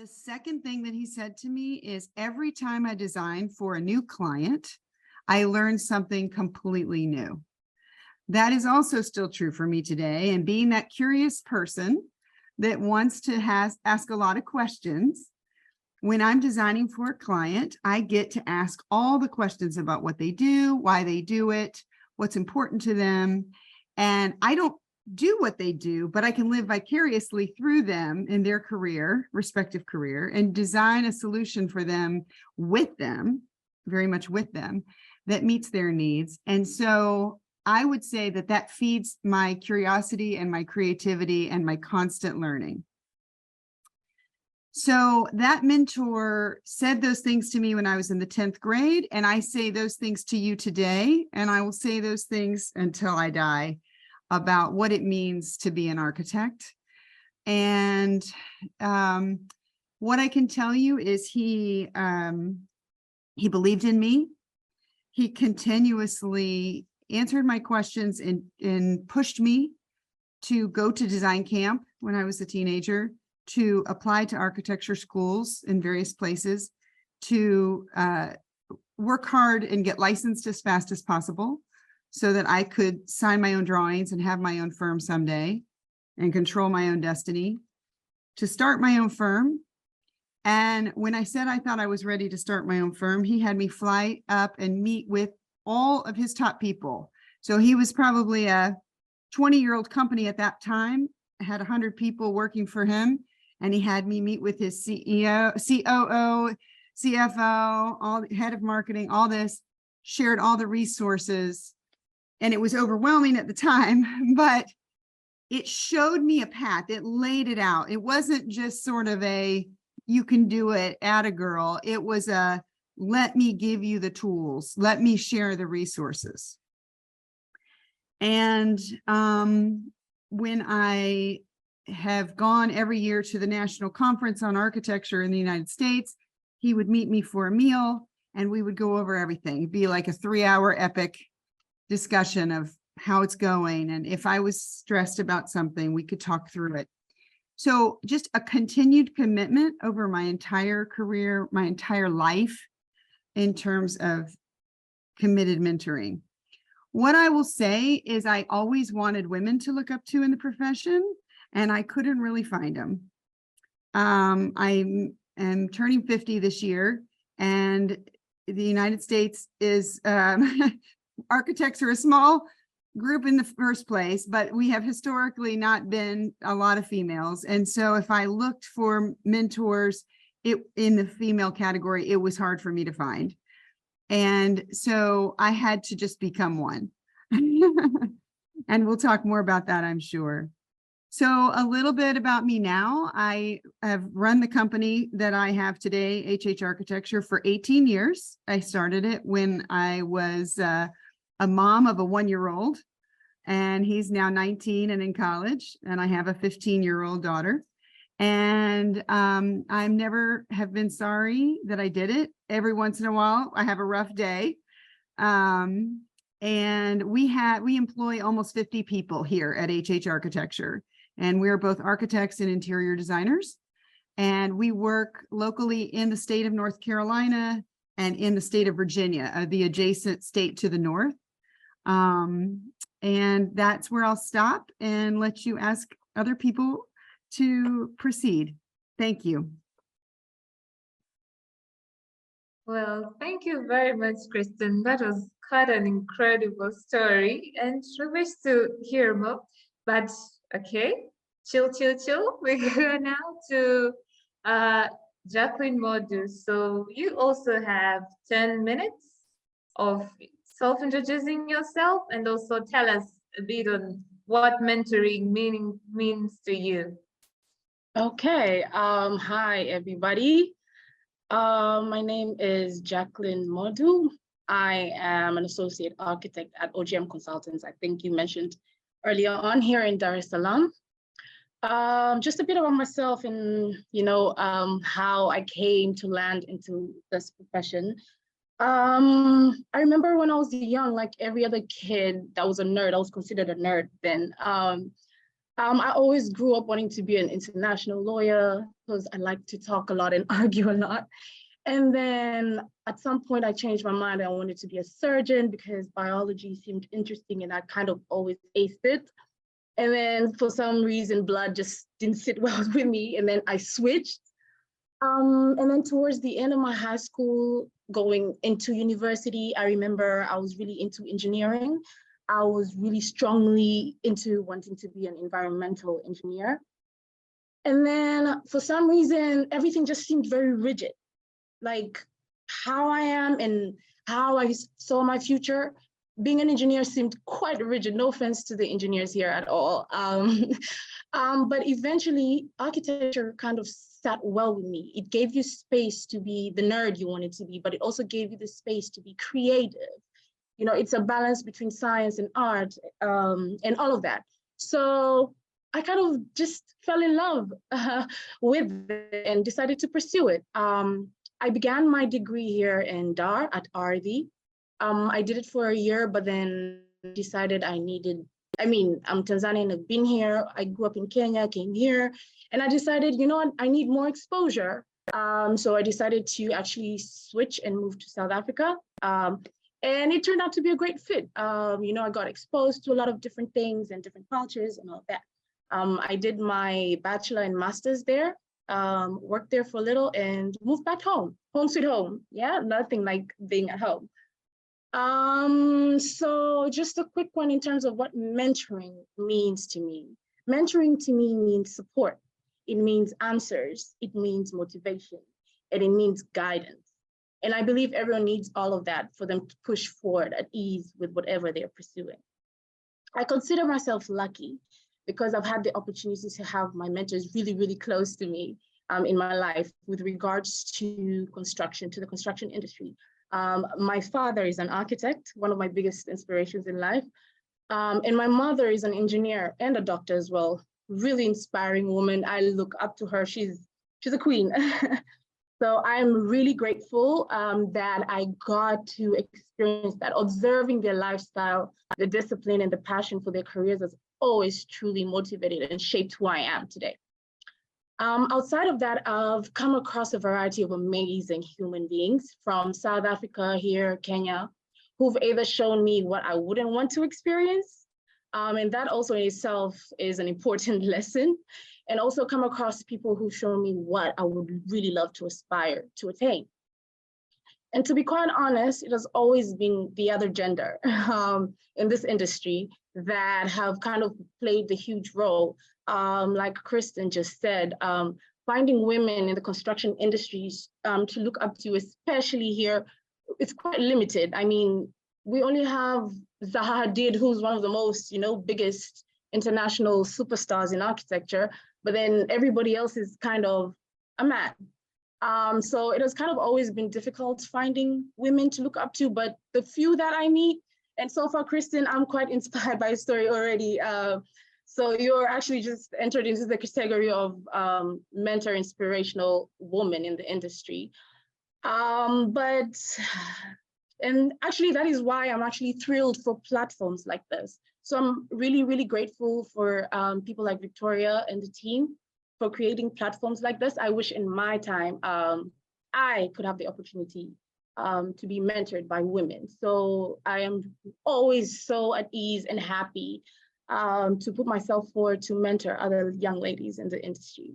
The second thing that he said to me is every time I design for a new client, I learn something completely new. That is also still true for me today. And being that curious person that wants to ask a lot of questions, when I'm designing for a client, I get to ask all the questions about what they do, why they do it, what's important to them. And I don't do what they do, but I can live vicariously through them in their career, respective career, and design a solution for them, very much with them, that meets their needs. And so I would say that that feeds my curiosity and my creativity and my constant learning. So that mentor said those things to me when I was in the 10th grade, and I say those things to you today, and I will say those things until I die about what it means to be an architect. And what I can tell you is he believed in me. He continuously answered my questions and pushed me to go to design camp when I was a teenager, to apply to architecture schools in various places, to work hard and get licensed as fast as possible so that I could sign my own drawings and have my own firm someday and control my own destiny, to start my own firm. And when I said I thought I was ready to start my own firm, he had me fly up and meet with all of his top people. So he was probably a 20-year-old company at that time, had 100 people working for him. And he had me meet with his CEO, COO, CFO, all head of marketing, all this, shared all the resources. And it was overwhelming at the time, but it showed me a path. It laid it out. It wasn't just sort of a, you can do it, atta girl. It was a, let me give you the tools. Let me share the resources. And when I have gone every year to the National Conference on Architecture in the United States, he would meet me for a meal and we would go over everything. It'd be like a 3-hour epic discussion of how it's going. And if I was stressed about something, we could talk through it. So just a continued commitment over my entire career, my entire life, in terms of committed mentoring. What I will say is I always wanted women to look up to in the profession, and I couldn't really find them. I am turning 50 this year, and the United States is, architects are a small group in the first place, but we have historically not been a lot of females. And so if I looked for mentors in the female category, it was hard for me to find. And so I had to just become one. And we'll talk more about that, I'm sure. So a little bit about me now. I have run the company that I have today, HH Architecture, for 18 years. I started it when I was a mom of a 1-year-old, and he's now 19 and in college, and I have a 15-year-old daughter. And I never have been sorry that I did it. Every once in a while, I have a rough day. And we employ almost 50 people here at HH Architecture. And we're both architects and interior designers. And we work locally in the state of North Carolina and in the state of Virginia, the adjacent state to the north. And that's where I'll stop and let you ask other people to proceed. Thank you. Well, thank you very much, Kristen. That was quite an incredible story, and we wish to hear more. But okay, chill. We go now to Jacqueline Modu. So you also have 10 minutes of self-introducing yourself, and also tell us a bit on what mentoring means to you. Okay, hi everybody. My name is Jacqueline Modu. I am an associate architect at OGM Consultants. I think you mentioned earlier on here in Dar es Salaam. Just a bit about myself and, how I came to land into this profession. I remember when I was young, like every other kid that was a nerd, I was considered a nerd then. I always grew up wanting to be an international lawyer because I like to talk a lot and argue a lot. And then at some point I changed my mind. I wanted to be a surgeon because biology seemed interesting and I kind of always aced it. And then for some reason, blood just didn't sit well with me. And then I switched. And then towards the end of my high school, going into university, I remember I was really into engineering. I was really strongly into wanting to be an environmental engineer. And then for some reason, everything just seemed very rigid. Like how I am and how I saw my future, being an engineer seemed quite rigid. No offense to the engineers here at all. But eventually, architecture kind of sat well with me. It gave you space to be the nerd you wanted to be, but it also gave you the space to be creative. You know, it's a balance between science and art and all of that. So I kind of just fell in love with it and decided to pursue it. I began my degree here in Dar at RV. I did it for a year, but then decided I'm Tanzanian, I've been here. I grew up in Kenya, came here, and I decided, you know what, I need more exposure. So I decided to actually switch and move to South Africa. And it turned out to be a great fit. You know, I got exposed to a lot of different things and different cultures and all that. I did my bachelor and master's there, worked there for a little and moved back home. Home sweet home. Yeah, nothing like being at home. So just a quick one in terms of what mentoring means to me. Mentoring to me means support. It means answers. It means motivation. And it means guidance. And I believe everyone needs all of that for them to push forward at ease with whatever they're pursuing. I consider myself lucky because I've had the opportunity to have my mentors really, really close to me in my life with regards to the construction industry. My father is an architect, one of my biggest inspirations in life. And my mother is an engineer and a doctor as well. Really inspiring woman. I look up to her. She's a queen. So I'm really grateful that I got to experience that. Observing their lifestyle, the discipline and the passion for their careers has always truly motivated and shaped who I am today. Outside of that, I've come across a variety of amazing human beings from South Africa, here, Kenya, who've either shown me what I wouldn't want to experience, and that also in itself is an important lesson, and also come across people who've shown me what I would really love to aspire to attain. And to be quite honest, it has always been the other gender in this industry that have kind of played the huge role. Like Kristen just said, finding women in the construction industries to look up to, especially here, it's quite limited. I mean, we only have Zaha Hadid, who's one of the most, biggest international superstars in architecture, but then everybody else is kind of a man. So it has kind of always been difficult finding women to look up to, but the few that I meet, and so far, Kristen, I'm quite inspired by your story already. So you're actually just entered into the category of mentor, inspirational woman in the industry. And actually that is why I'm actually thrilled for platforms like this. So I'm really, really grateful for people like Victoria and the team for creating platforms like this. I wish in my time, I could have the opportunity to be mentored by women. So I am always so at ease and happy to put myself forward to mentor other young ladies in the industry.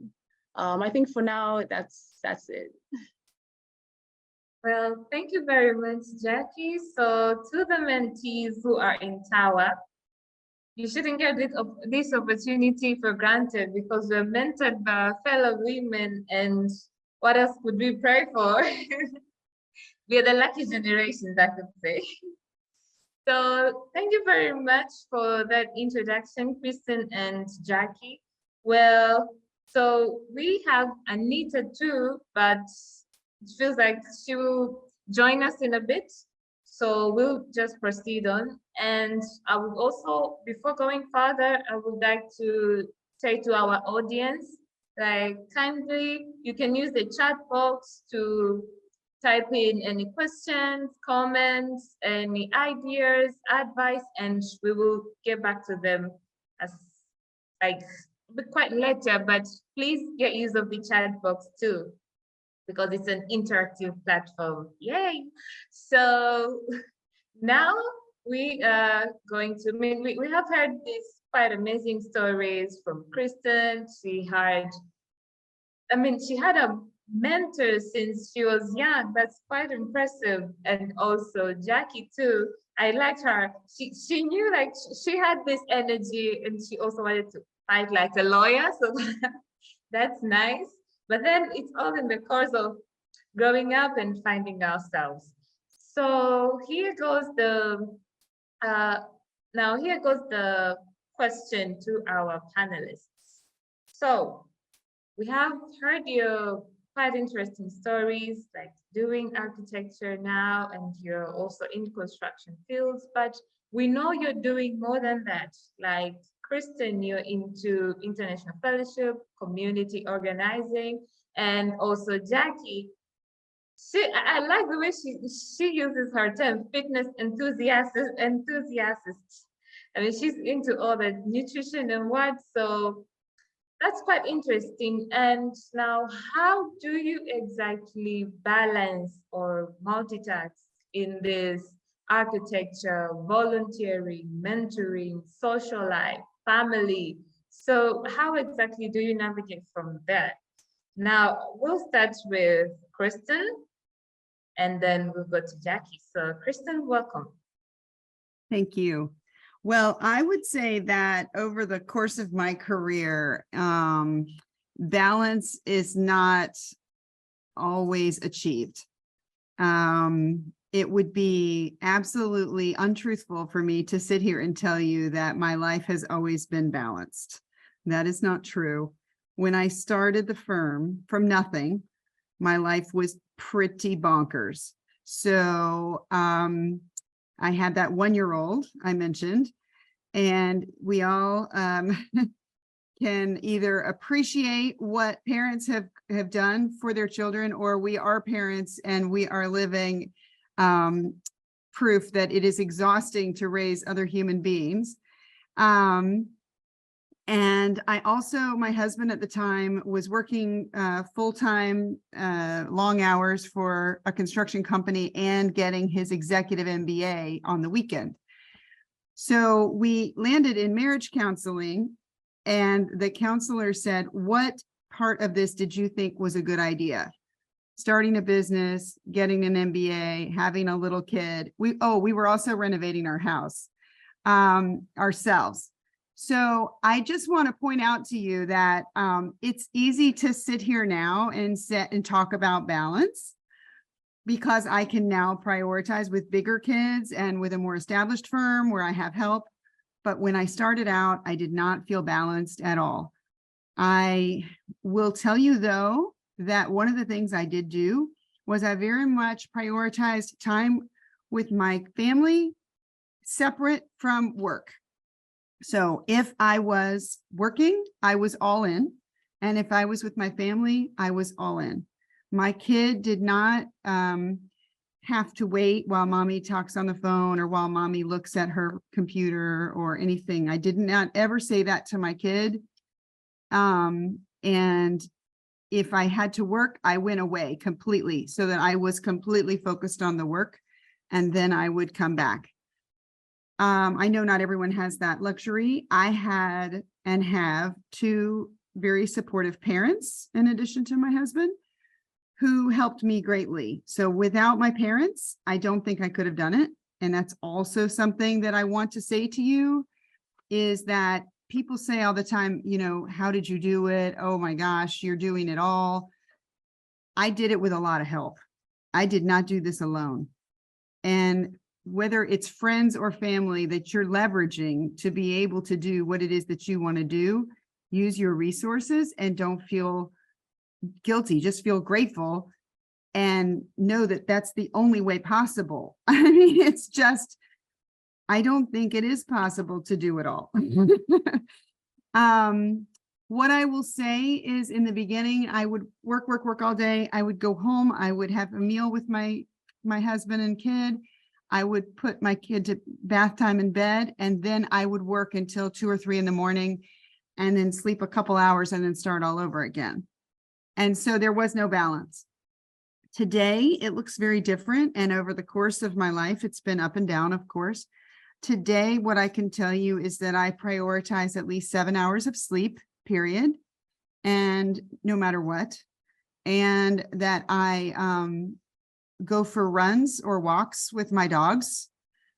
I think for now, that's it. Well, thank you very much, Jackie. So to the mentees who are in TAWAH, you shouldn't get this opportunity for granted because we're mentored by fellow women, and what else could we pray for? We're the lucky generations, I could say. So thank you very much for that introduction, Kristen and Jackie. Well, so we have Anita too, but it feels like she will join us in a bit. So we'll just proceed on. And I would also, before going further, I would like to say to our audience, like kindly, you can use the chat box to type in any questions, comments, any ideas, advice, and we will get back to them as like quite later, but please get use of the chat box too, because it's an interactive platform. Yay! So now we are going to, we have heard these quite amazing stories from Kristen. She had a mentor since she was young. That's quite impressive. And also Jackie too. I liked her. She knew, like, she had this energy, and she also wanted to fight like a lawyer. So that's nice. But then it's all in the course of growing up and finding ourselves. So here goes the question to our panelists. So we have heard your quite interesting stories, like doing architecture now, and you're also in construction fields, but we know you're doing more than that. Like Kristen, you're into international fellowship, community organizing, and also Jackie, I like the way she uses her term, fitness enthusiast. I mean, she's into all the nutrition and what, so that's quite interesting. And now, how do you exactly balance or multitask in this architecture, volunteering, mentoring, social life, family? So how exactly do you navigate from there? Now, we'll start with Kristen, and then we'll go to Jackie. So Kristen, welcome. Thank you. Well, I would say that over the course of my career, balance is not always achieved. It would be absolutely untruthful for me to sit here and tell you that my life has always been balanced. That is not true. When I started the firm from nothing, my life was pretty bonkers. So I had that 1-year-old I mentioned, and we all can either appreciate what parents have done for their children, or we are parents and we are living proof that it is exhausting to raise other human beings. And I also, my husband at the time was working full-time, long hours for a construction company and getting his executive MBA on the weekend. So we landed in marriage counseling, and the counselor said, what part of this did you think was a good idea? Starting a business, getting an MBA, having a little kid. We were also renovating our house ourselves. So I just want to point out to you that it's easy to sit here now and talk about balance, because I can now prioritize with bigger kids and with a more established firm where I have help. But when I started out, I did not feel balanced at all. I will tell you, though, that one of the things I did do was I very much prioritized time with my family separate from work. So if I was working, I was all in. And if I was with my family, I was all in. My kid did not have to wait while mommy talks on the phone or while mommy looks at her computer or anything. I did not ever say that to my kid. And if I had to work, I went away completely so that I was completely focused on the work, and then I would come back. I know not everyone has that luxury. I had and have 2 very supportive parents, in addition to my husband, who helped me greatly. So without my parents, I don't think I could have done it. And that's also something that I want to say to you, is that people say all the time, you know, how did you do it? Oh my gosh, you're doing it all. I did it with a lot of help. I did not do this alone. And whether it's friends or family that you're leveraging to be able to do what it is that you want to do, use your resources and don't feel guilty, just feel grateful and know that that's the only way possible. I mean, it's just, I don't think it is possible to do it all. What I will say is, in the beginning, I would work all day. I would go home. I would have a meal with my husband and kid. I would put my kid to bath time in bed, and then I would work until 2 or 3 in the morning. and then sleep a couple hours and then start all over again. And so there was no balance. Today, it looks very different. And over the course of my life, it's been up and down, of course. Today, what I can tell you is that I prioritize at least 7 hours of sleep, period. And no matter what, and that I go for runs or walks with my dogs.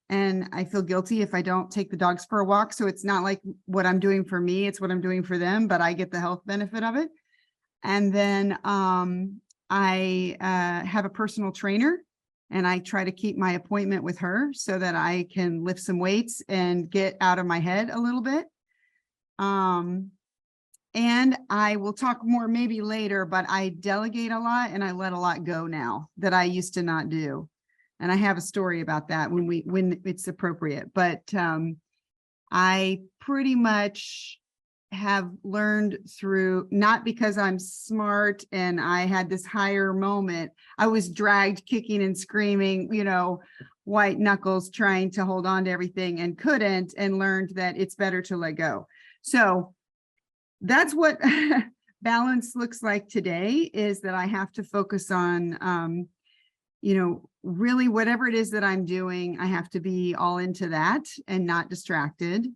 And I feel guilty if I don't take the dogs for a walk. So it's not like what I'm doing for me, it's what I'm doing for them, but I get the health benefit of it. And then I have a personal trainer, and I try to keep my appointment with her so that I can lift some weights and get out of my head a little bit. And I will talk more maybe later, but I delegate a lot and I let a lot go now that I used to not do. And I have a story about that when it's appropriate, but I pretty much have learned through, not because I'm smart and I had this higher moment. I was dragged kicking and screaming, you know, white knuckles, trying to hold on to everything and couldn't, and learned that it's better to let go. So that's what balance looks like today, is that I have to focus on, you know, really whatever it is that I'm doing, I have to be all into that and not distracted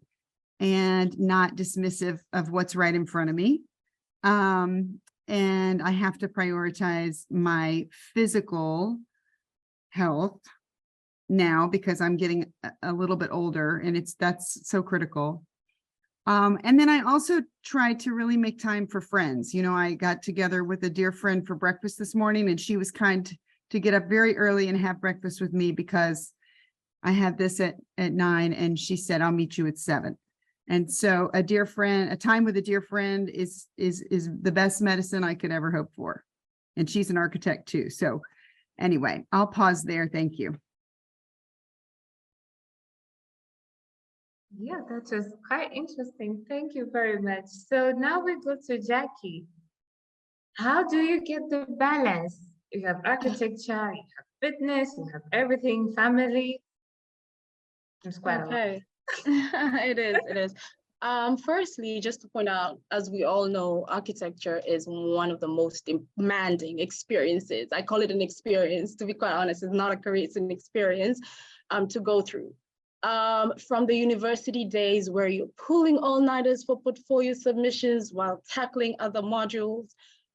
and not dismissive of what's right in front of me. And I have to prioritize my physical health now because I'm getting a little bit older, and that's so critical. And then I also tried to really make time for friends. You know, I got together with a dear friend for breakfast this morning, and she was kind to get up very early and have breakfast with me because I had this at 9, and she said, I'll meet you at 7. And so a dear friend, a time with a dear friend is the best medicine I could ever hope for. And she's an architect too. So anyway, I'll pause there. Thank you. Yeah, that was quite interesting. Thank you very much. So now we go to Jackie. How do you get the balance? You have architecture, you have fitness, you have everything, family. There's quite a lot. Okay. It is. Firstly, just to point out, as we all know, architecture is one of the most demanding experiences. I call it an experience, to be quite honest. It's not a career, it's an experience to go through. From the university days where you're pulling all-nighters for portfolio submissions while tackling other modules,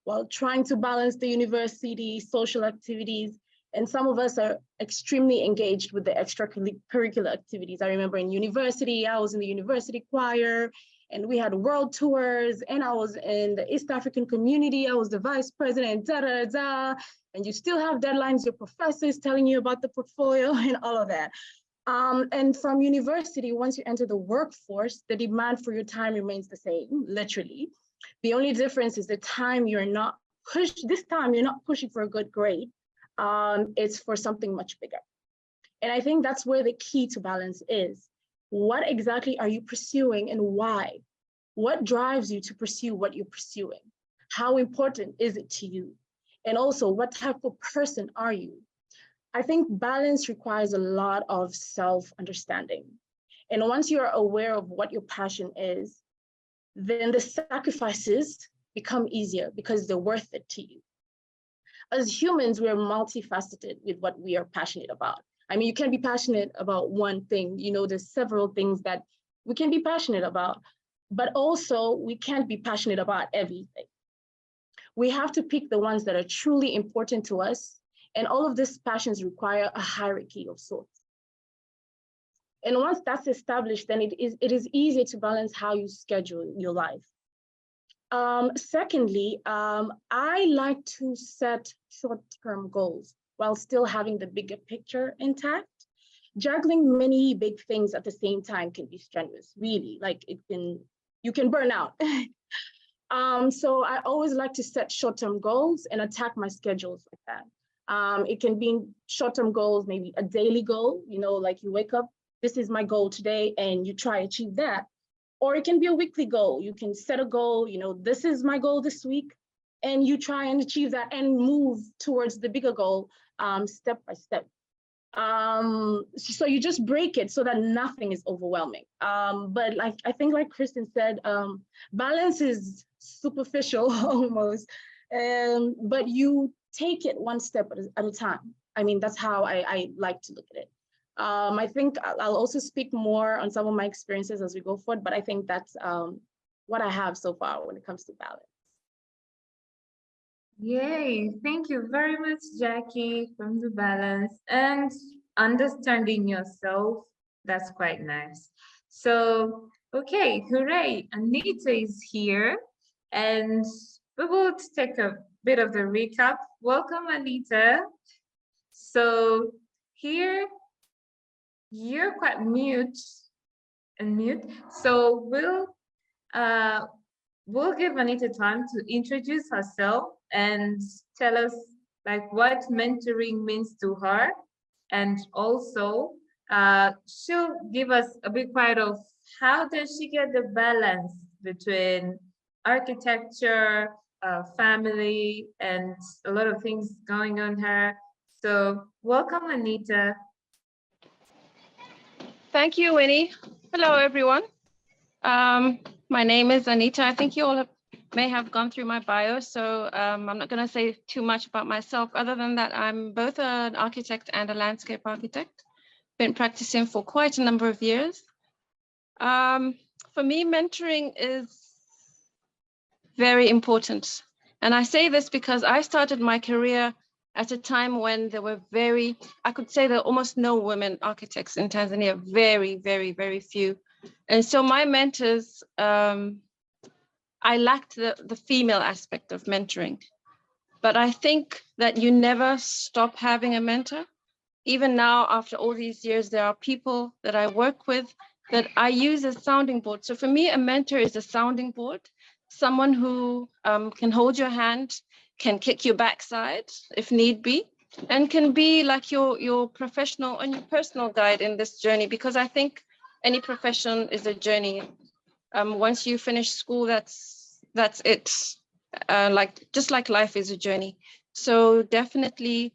while trying to balance the university social activities. And some of us are extremely engaged with the extracurricular activities. I remember in university, I was in the university choir, and we had world tours, and I was in the East African community. I was the vice president, and you still have deadlines, your professors telling you about the portfolio and all of that. And from university, once you enter the workforce, the demand for your time remains the same, literally. The only difference is the time you're not pushed. This time you're not pushing for a good grade. It's for something much bigger. And I think that's where the key to balance is. What exactly are you pursuing and why? What drives you to pursue what you're pursuing? How important is it to you? And also, what type of person are you? I think balance requires a lot of self-understanding. And once you're aware of what your passion is, then the sacrifices become easier because they're worth it to you. As humans, we're multifaceted with what we are passionate about. I mean, you can be passionate about one thing, you know, there's several things that we can be passionate about, but also we can't be passionate about everything. We have to pick the ones that are truly important to us, and all of these passions require a hierarchy of sorts. And once that's established, then it is easier to balance how you schedule your life. Secondly, I like to set short-term goals while still having the bigger picture intact. Juggling many big things at the same time can be strenuous, really. Like you can burn out. So I always like to set short-term goals and attack my schedules like that. It can be short-term goals, maybe a daily goal, you know, like you wake up, this is my goal today, and you try to achieve that. Or it can be a weekly goal. You can set a goal, you know, this is my goal this week, and you try and achieve that and move towards the bigger goal step by step. So you just break it so that nothing is overwhelming. But like I think like Kristen said, balance is superficial almost, but you take it one step at a time. I mean, that's how I like to look at it. I think I'll also speak more on some of my experiences as we go forward, but I think that's what I have so far when it comes to balance. Yay, thank you very much, Jackie, from the balance and understanding yourself. That's quite nice. So, okay, hooray, Anita is here and we will take a bit of the recap. Welcome, Anita. So here, you're quite mute and mute. So we'll give Anita time to introduce herself and tell us like what mentoring means to her. And also she'll give us a bit quite of how does she get the balance between architecture, family, and a lot of things going on her. So welcome, Anita. Thank you, Winnie. Hello, everyone. My name is Anita. I think you all may have gone through my bio, so I'm not going to say too much about myself. Other than that, I'm both an architect and a landscape architect. Been practicing for quite a number of years. For me, mentoring is very important. And I say this because I started my career at a time when there were I could say there are almost no women architects in Tanzania, very, very, very few. And so my mentors, I lacked the female aspect of mentoring. But I think that you never stop having a mentor. Even now, after all these years, there are people that I work with that I use as sounding board. So for me, a mentor is a sounding board, someone who can hold your hand, can kick your backside if need be, and can be like your professional and your personal guide in this journey, because I think any profession is a journey. Once you finish school, that's it. Just like life is a journey. So definitely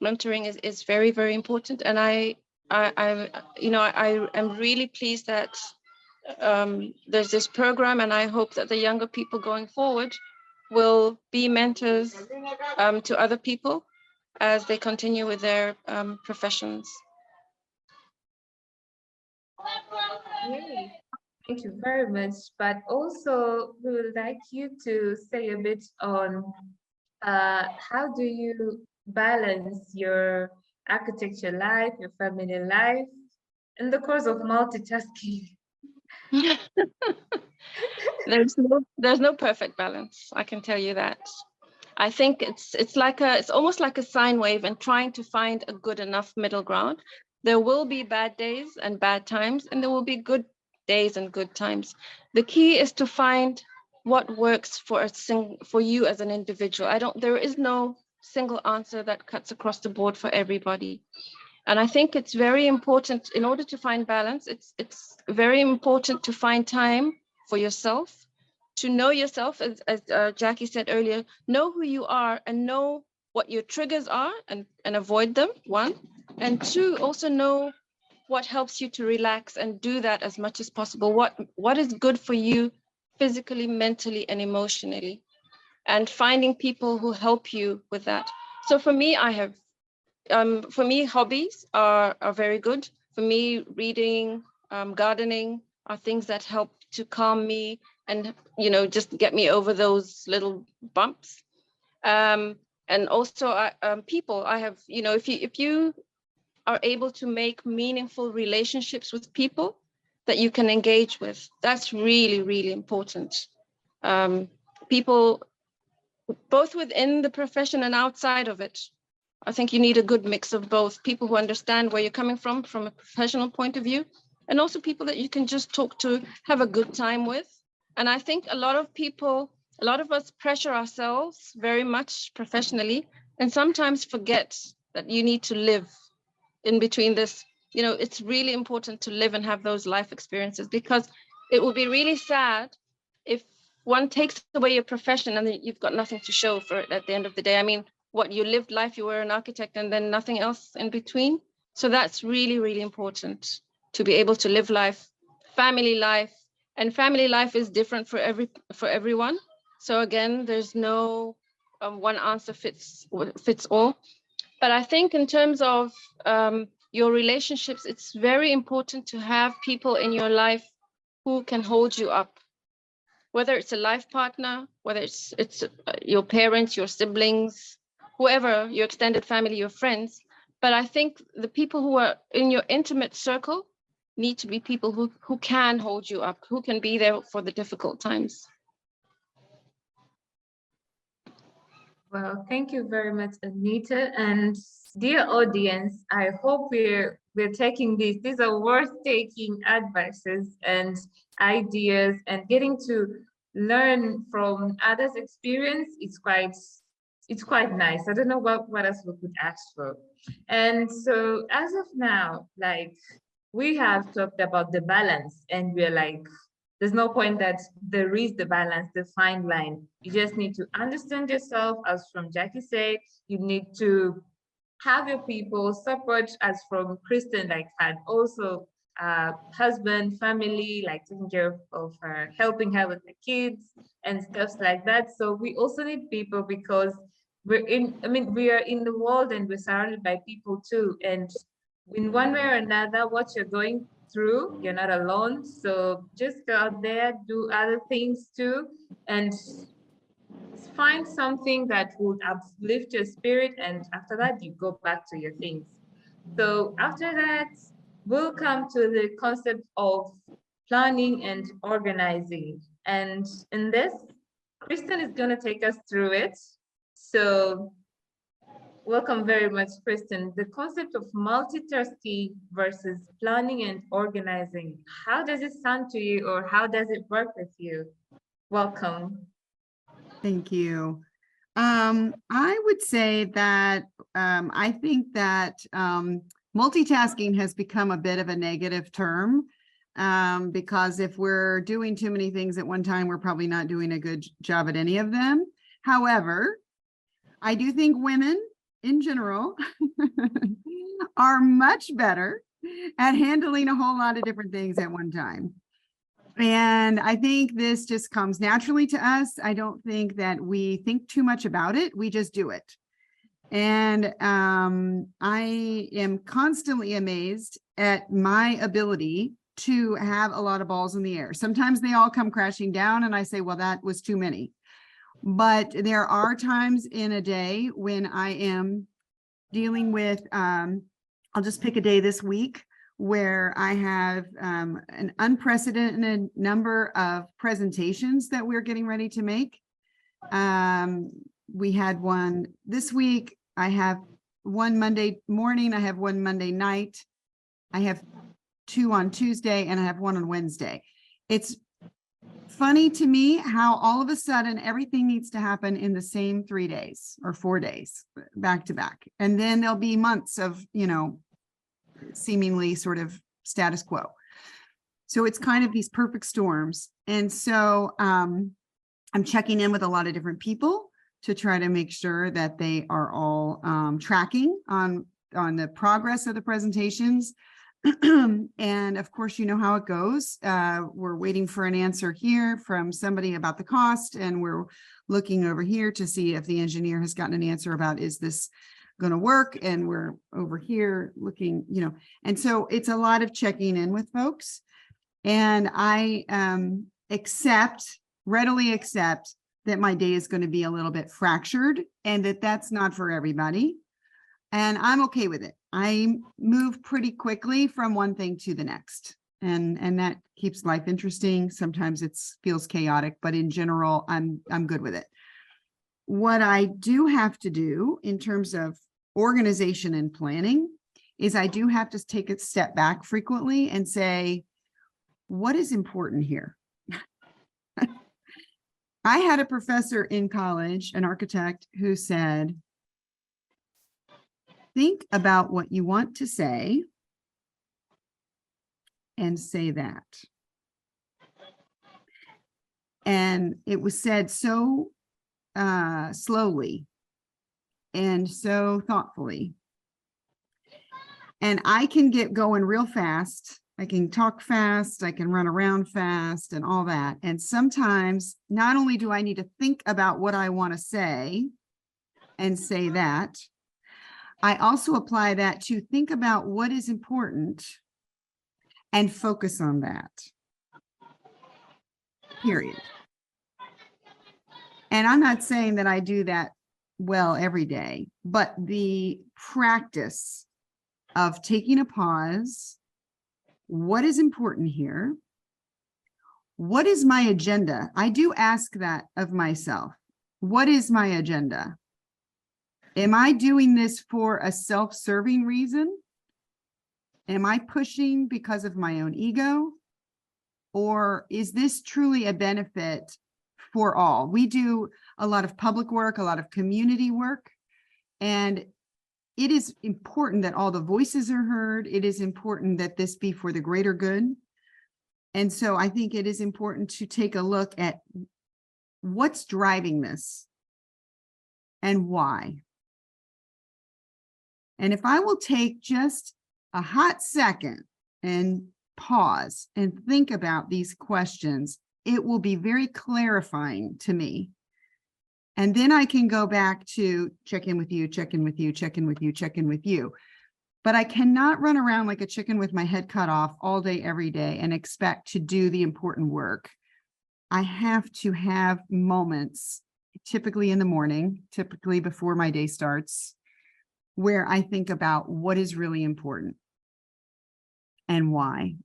mentoring is very, very important. And I am really pleased that there's this program, and I hope that the younger people going forward will be mentors to other people as they continue with their professions. Yay. Thank you very much. But also, we would like you to say a bit on how do you balance your architecture life, your family life, in the course of multitasking? There's no perfect balance. I can tell you that. I think it's almost like a sine wave, and trying to find a good enough middle ground. There will be bad days and bad times, and there will be good days and good times. The key is to find what works for you as an individual. There is no single answer that cuts across the board for everybody. And I think it's very important, in order to find balance, it's very important to find time for yourself, to know yourself, as Jackie said earlier, know who you are and know what your triggers are and avoid them, one. And two, also know what helps you to relax and do that as much as possible. What is good for you physically, mentally, and emotionally, and finding people who help you with that. So for me, for me, hobbies are very good. For me, reading, gardening are things that help to calm me and, just get me over those little bumps. And also people, I have, if you are able to make meaningful relationships with people that you can engage with, that's really, really important. People, both within the profession and outside of it, I think you need a good mix of both. People who understand where you're coming from a professional point of view, and also people that you can just talk to, have a good time with. And I think a lot of us pressure ourselves very much professionally, and sometimes forget that you need to live in between this. It's really important to live and have those life experiences, because it will be really sad if one takes away your profession and then you've got nothing to show for it at the end of the day. I mean, you lived life, you were an architect, and then nothing else in between. So that's really, really important to be able to live life, and family life is different for everyone. So again, there's no one answer fits all. But I think in terms of your relationships, it's very important to have people in your life who can hold you up, whether it's a life partner, whether it's your parents, your siblings, whoever, your extended family, your friends. But I think the people who are in your intimate circle need to be people who can hold you up, who can be there for the difficult times. Well, thank you very much, Anita. And dear audience, I hope we're taking these are worth taking advices and ideas, and getting to learn from others' experience. It's quite nice. I don't know what else we could ask for. And so as of now, like, we have talked about the balance, and we're like, there's no point that there is the balance, the fine line. You just need to understand yourself, as from Jackie said. You need to have your people support, as from Kristen, like, had also husband, family, like taking care of her, helping her with the kids and stuff like that. So we also need people, because we are in the world and we're surrounded by people too. And in one way or another, what you're going through, you're not alone. So just go out there, do other things too, and find something that would uplift your spirit. And after that, you go back to your things. So after that, we'll come to the concept of planning and organizing. And in this, Kristen is going to take us through it. So welcome very much, Kristen. The concept of multitasking versus planning and organizing. How does it sound to you, or how does it work with you? Welcome. Thank you. I would say that I think that multitasking has become a bit of a negative term, because if we're doing too many things at one time, we're probably not doing a good job at any of them. However, I do think women in general are much better at handling a whole lot of different things at one time. And I think this just comes naturally to us. I don't think that we think too much about it. We just do it. And I am constantly amazed at my ability to have a lot of balls in the air. Sometimes they all come crashing down and I say, well, that was too many. But there are times in a day when I am dealing with, I'll just pick a day this week, where I have an unprecedented number of presentations that we're getting ready to make. We had one this week. I have one Monday morning. I have one Monday night. I have two on Tuesday, and I have one on Wednesday. It's funny to me how all of a sudden everything needs to happen in the same 3 days or 4 days back to back. And then there'll be months of, seemingly sort of status quo. So it's kind of these perfect storms. And so I'm checking in with a lot of different people to try to make sure that they are all tracking on the progress of the presentations. And of course, you know how it goes. We're waiting for an answer here from somebody about the cost, and we're looking over here to see if the engineer has gotten an answer about, is this going to work? And we're over here looking, and so it's a lot of checking in with folks. And I readily accept that my day is going to be a little bit fractured, and that's not for everybody. And I'm okay with it. I move pretty quickly from one thing to the next. And that keeps life interesting. Sometimes it feels chaotic, but in general, I'm good with it. What I do have to do in terms of organization and planning is I do have to take a step back frequently and say, what is important here? I had a professor in college, an architect, who said, think about what you want to say and say that. And it was said so slowly and so thoughtfully. And I can get going real fast. I can talk fast, I can run around fast and all that. And sometimes not only do I need to think about what I want to say and say that, I also apply that to think about what is important and focus on that. Period. And I'm not saying that I do that well every day, but the practice of taking a pause, what is important here? What is my agenda? I do ask that of myself. What is my agenda? Am I doing this for a self-serving reason? Am I pushing because of my own ego? Or is this truly a benefit for all? We do a lot of public work, a lot of community work, and it is important that all the voices are heard. It is important that this be for the greater good. And so I think it is important to take a look at what's driving this and why. And if I will take just a hot second and pause and think about these questions, it will be very clarifying to me. And then I can go back to check in with you, check in with you, check in with you, check in with you. But I cannot run around like a chicken with my head cut off all day, every day, and expect to do the important work. I have to have moments, typically in the morning, typically before my day starts, where I think about what is really important and why,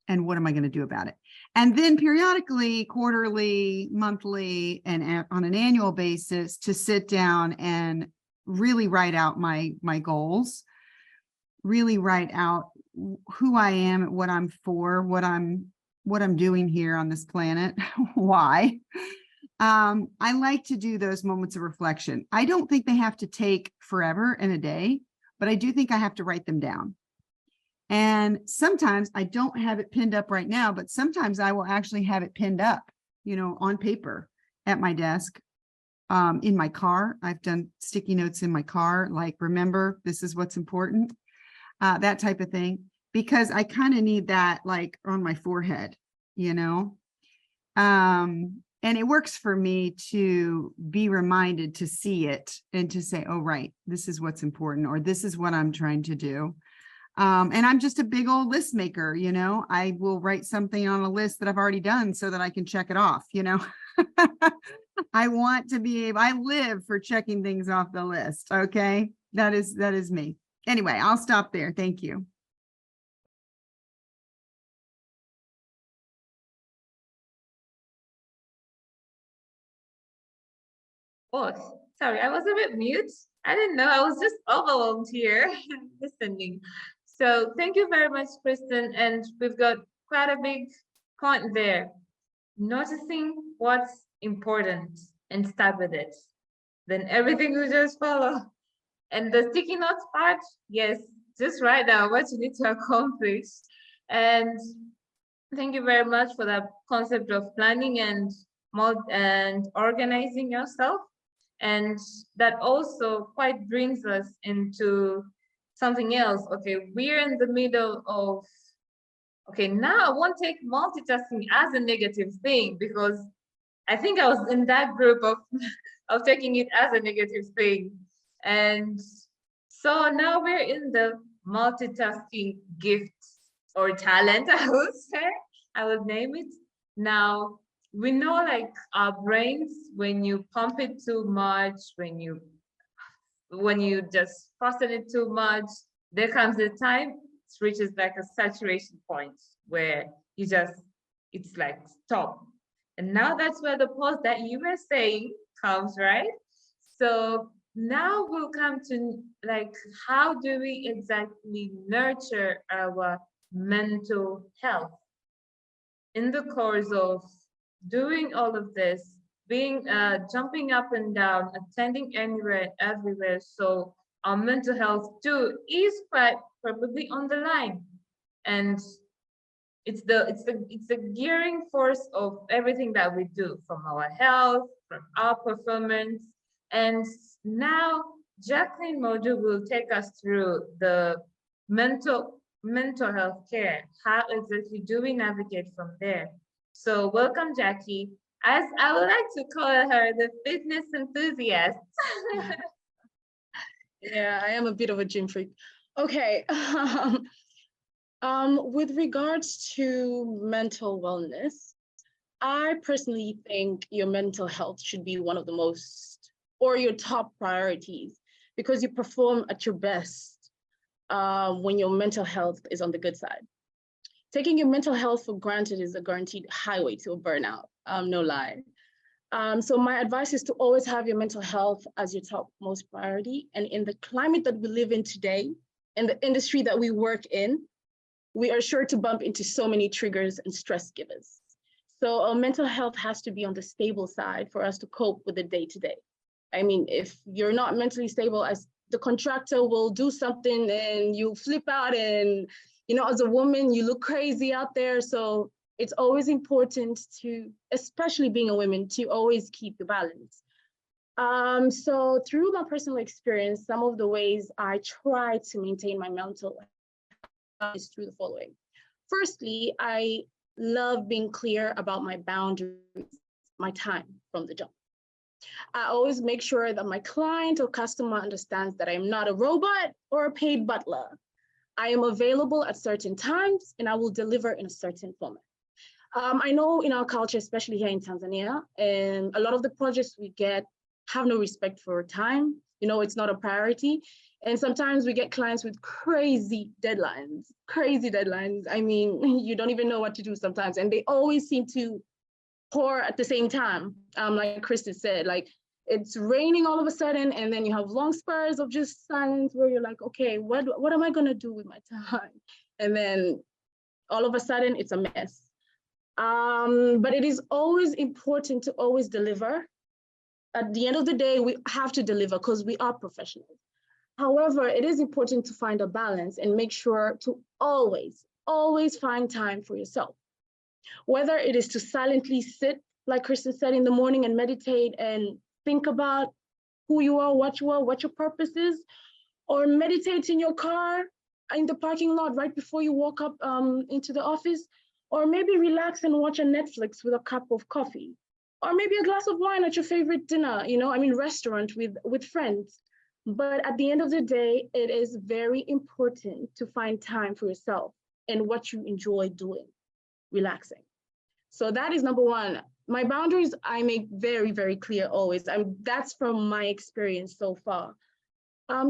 and what am I going to do about it? And then periodically, quarterly, monthly, and on an annual basis to sit down and really write out my goals, really write out who I am, what I'm for, what I'm doing here on this planet, why. I like to do those moments of reflection. I don't think they have to take forever and a day, but I do think I have to write them down. And sometimes I don't have it pinned up right now, but sometimes I will actually have it pinned up, on paper at my desk, in my car. I've done sticky notes in my car, like, remember, this is what's important, that type of thing, because I kind of need that like on my forehead, and it works for me to be reminded to see it and to say, oh, right, this is what's important, or this is what I'm trying to do. And I'm just a big old list maker, I will write something on a list that I've already done so that I can check it off, I want to be able, I live for checking things off the list. Okay. That is me. Anyway, I'll stop there. Thank you. Oh, sorry, I was a bit mute. I didn't know. I was just overwhelmed here listening. So thank you very much, Kristen. And we've got quite a big point there. Noticing what's important and start with it. Then everything will just follow. And the sticky notes part, yes, just write down what you need to accomplish. And thank you very much for that concept of planning and organizing yourself. And that also quite brings us into something else. Okay, we're in the middle of, okay, now I won't take multitasking as a negative thing, because I think I was in that group of taking it as a negative thing. And so now we're in the multitasking gift or talent, I would say, I would name it. Now, we know like our brains, when you pump it too much, when you just fasten it too much, there comes a time it reaches like a saturation point where it's like stop. And now that's where the pause that you were saying comes, right? So now we'll come to like, how do we exactly nurture our mental health in the course of doing all of this, being jumping up and down, attending anywhere, everywhere. So our mental health too is quite probably on the line. And it's the gearing force of everything that we do, from our health, from our performance. And now Jacqueline Modu will take us through the mental health care. How exactly do we navigate from there? So welcome, Jackie. As I would like to call her the fitness enthusiast. Yeah, I am a bit of a gym freak. Okay. With regards to mental wellness, I personally think your mental health should be one of the most, or your top priorities, because you perform at your best when your mental health is on the good side. Taking your mental health for granted is a guaranteed highway to a burnout, no lie. So my advice is to always have your mental health as your top most priority. And in the climate that we live in today, in the industry that we work in, we are sure to bump into so many triggers and stress givers. So our mental health has to be on the stable side for us to cope with the day-to-day. I mean, if you're not mentally stable, as the contractor will do something and you flip out, and as a woman, you look crazy out there. So it's always important to, especially being a woman, to always keep the balance. So through my personal experience, some of the ways I try to maintain my mental health is through the following. Firstly, I love being clear about my boundaries, my time from the job. I always make sure that my client or customer understands that I am not a robot or a paid butler. I am available at certain times and I will deliver in a certain format. I know in our culture, especially here in Tanzania, and a lot of the projects we get have no respect for time. It's not a priority. And sometimes we get clients with crazy deadlines. I mean, you don't even know what to do sometimes. And they always seem to pour at the same time. Like Kristen said, like it's raining all of a sudden, and then you have long spurs of just silence where you're like, okay, what am I gonna do with my time? And then all of a sudden it's a mess. But it is always important to always deliver. At the end of the day, we have to deliver because we are professionals. However, it is important to find a balance and make sure to always find time for yourself. Whether it is to silently sit, like Kristen said, in the morning and meditate and think about who you are, what your purpose is, or meditate in your car, in the parking lot right before you walk up into the office, or maybe relax and watch a Netflix with a cup of coffee, or maybe a glass of wine at your favorite dinner, restaurant with friends. But at the end of the day, it is very important to find time for yourself and what you enjoy doing, relaxing. So that is number one. My boundaries, I make very, very clear always. That's from my experience so far.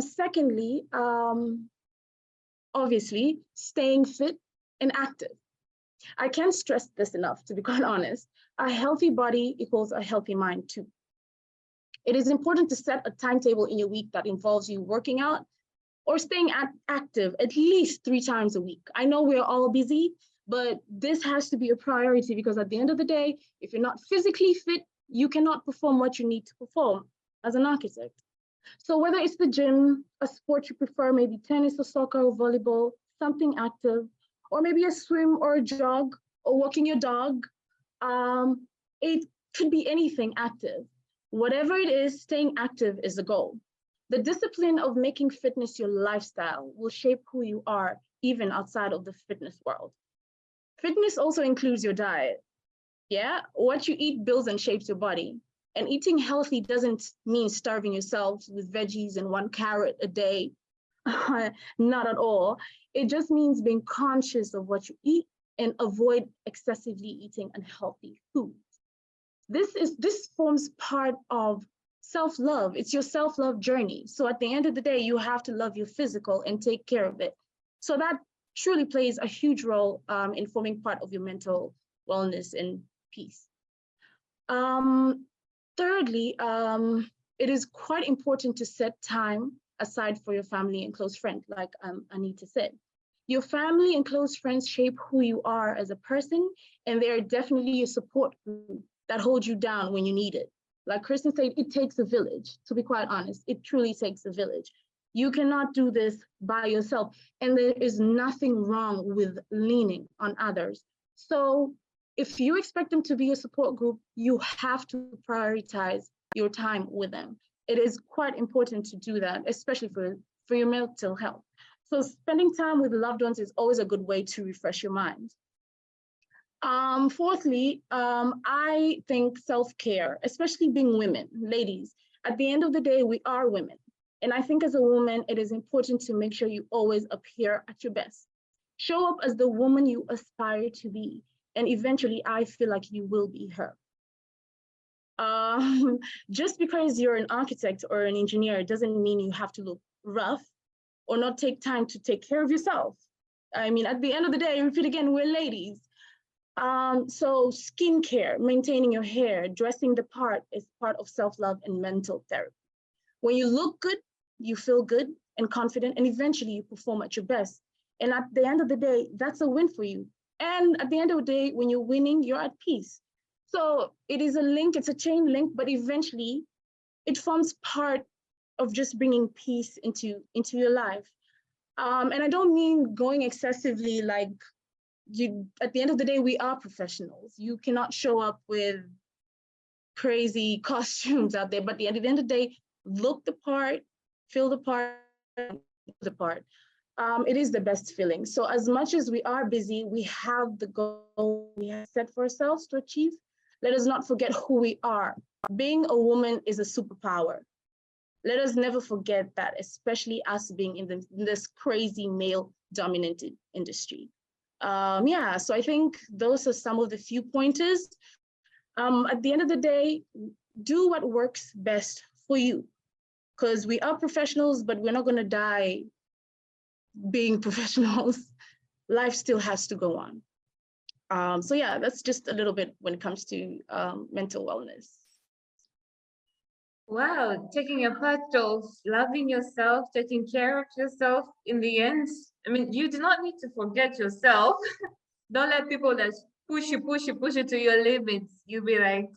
Secondly, obviously, staying fit and active. I can't stress this enough, to be quite honest. A healthy body equals a healthy mind too. It is important to set a timetable in your week that involves you working out or staying active at least 3 times a week. I know we're all busy, but this has to be a priority because at the end of the day, if you're not physically fit, you cannot perform what you need to perform as an architect. So whether it's the gym, a sport you prefer, maybe tennis or soccer or volleyball, something active, or maybe a swim or a jog or walking your dog, it could be anything active. Whatever it is, staying active is the goal. The discipline of making fitness your lifestyle will shape who you are, even outside of the fitness world. Fitness also includes your diet. Yeah, what you eat builds and shapes your body. And eating healthy doesn't mean starving yourself with veggies and 1 carrot a day. Not at all. It just means being conscious of what you eat and avoid excessively eating unhealthy foods. This forms part of self-love. It's your self-love journey. So at the end of the day, you have to love your physical and take care of it. So that truly plays a huge role in forming part of your mental wellness and peace. Thirdly, it is quite important to set time aside for your family and close friends, like Anita said. Your family and close friends shape who you are as a person, and they are definitely your support group that holds you down when you need it. Like Kristen said, it takes a village, to be quite honest. It truly takes a village. You cannot do this by yourself, and there is nothing wrong with leaning on others. So if you expect them to be a support group, you have to prioritize your time with them. It is quite important to do that, especially for your mental health. So spending time with loved ones is always a good way to refresh your mind. Fourthly, I think self-care, especially being women, ladies, at the end of the day, we are women. And I think as a woman, it is important to make sure you always appear at your best. Show up as the woman you aspire to be. And eventually, I feel like you will be her. Just because you're an architect or an engineer doesn't mean you have to look rough or not take time to take care of yourself. I mean, at the end of the day, repeat again, we're ladies. So skincare, maintaining your hair, dressing the part is part of self-love and mental therapy. When you look good, you feel good and confident, and eventually you perform at your best. And at the end of the day, that's a win for you. And at the end of the day, when you're winning, you're at peace. So it is a link, it's a chain link, but eventually it forms part of just bringing peace into your life. And I don't mean going excessively, like, at the end of the day, we are professionals. You cannot show up with crazy costumes out there, but at the end of the day, look the part, feel the part, it is the best feeling. So as much as we are busy, we have the goal we have set for ourselves to achieve. Let us not forget who we are. Being a woman is a superpower. Let us never forget that, especially us being in this crazy male-dominated industry. Yeah, so I think those are some of the few pointers. At the end of the day, do what works best for you, because we are professionals, but we're not going to die being professionals. Life still has to go on. So yeah, that's just a little bit when it comes to mental wellness. Wow, taking a part of loving yourself, taking care of yourself in the end. I mean, you do not need to forget yourself. Don't let people that push you to your limits. You be like,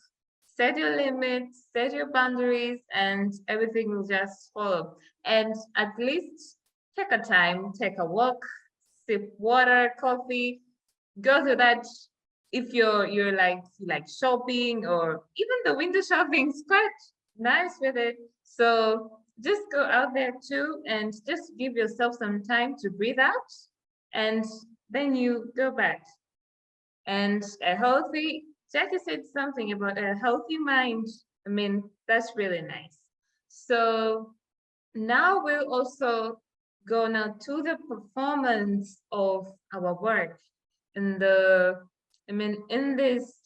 set your limits, set your boundaries, and everything will just follow. And at least take a time, take a walk, sip water, coffee, go to that. If you're like shopping, or even the window shopping is quite nice with it. So just go out there too and just give yourself some time to breathe out, and then you go back. And a healthy, Jackie said something about a healthy mind. I mean, that's really nice. So now we'll also go now to the performance of our work in in this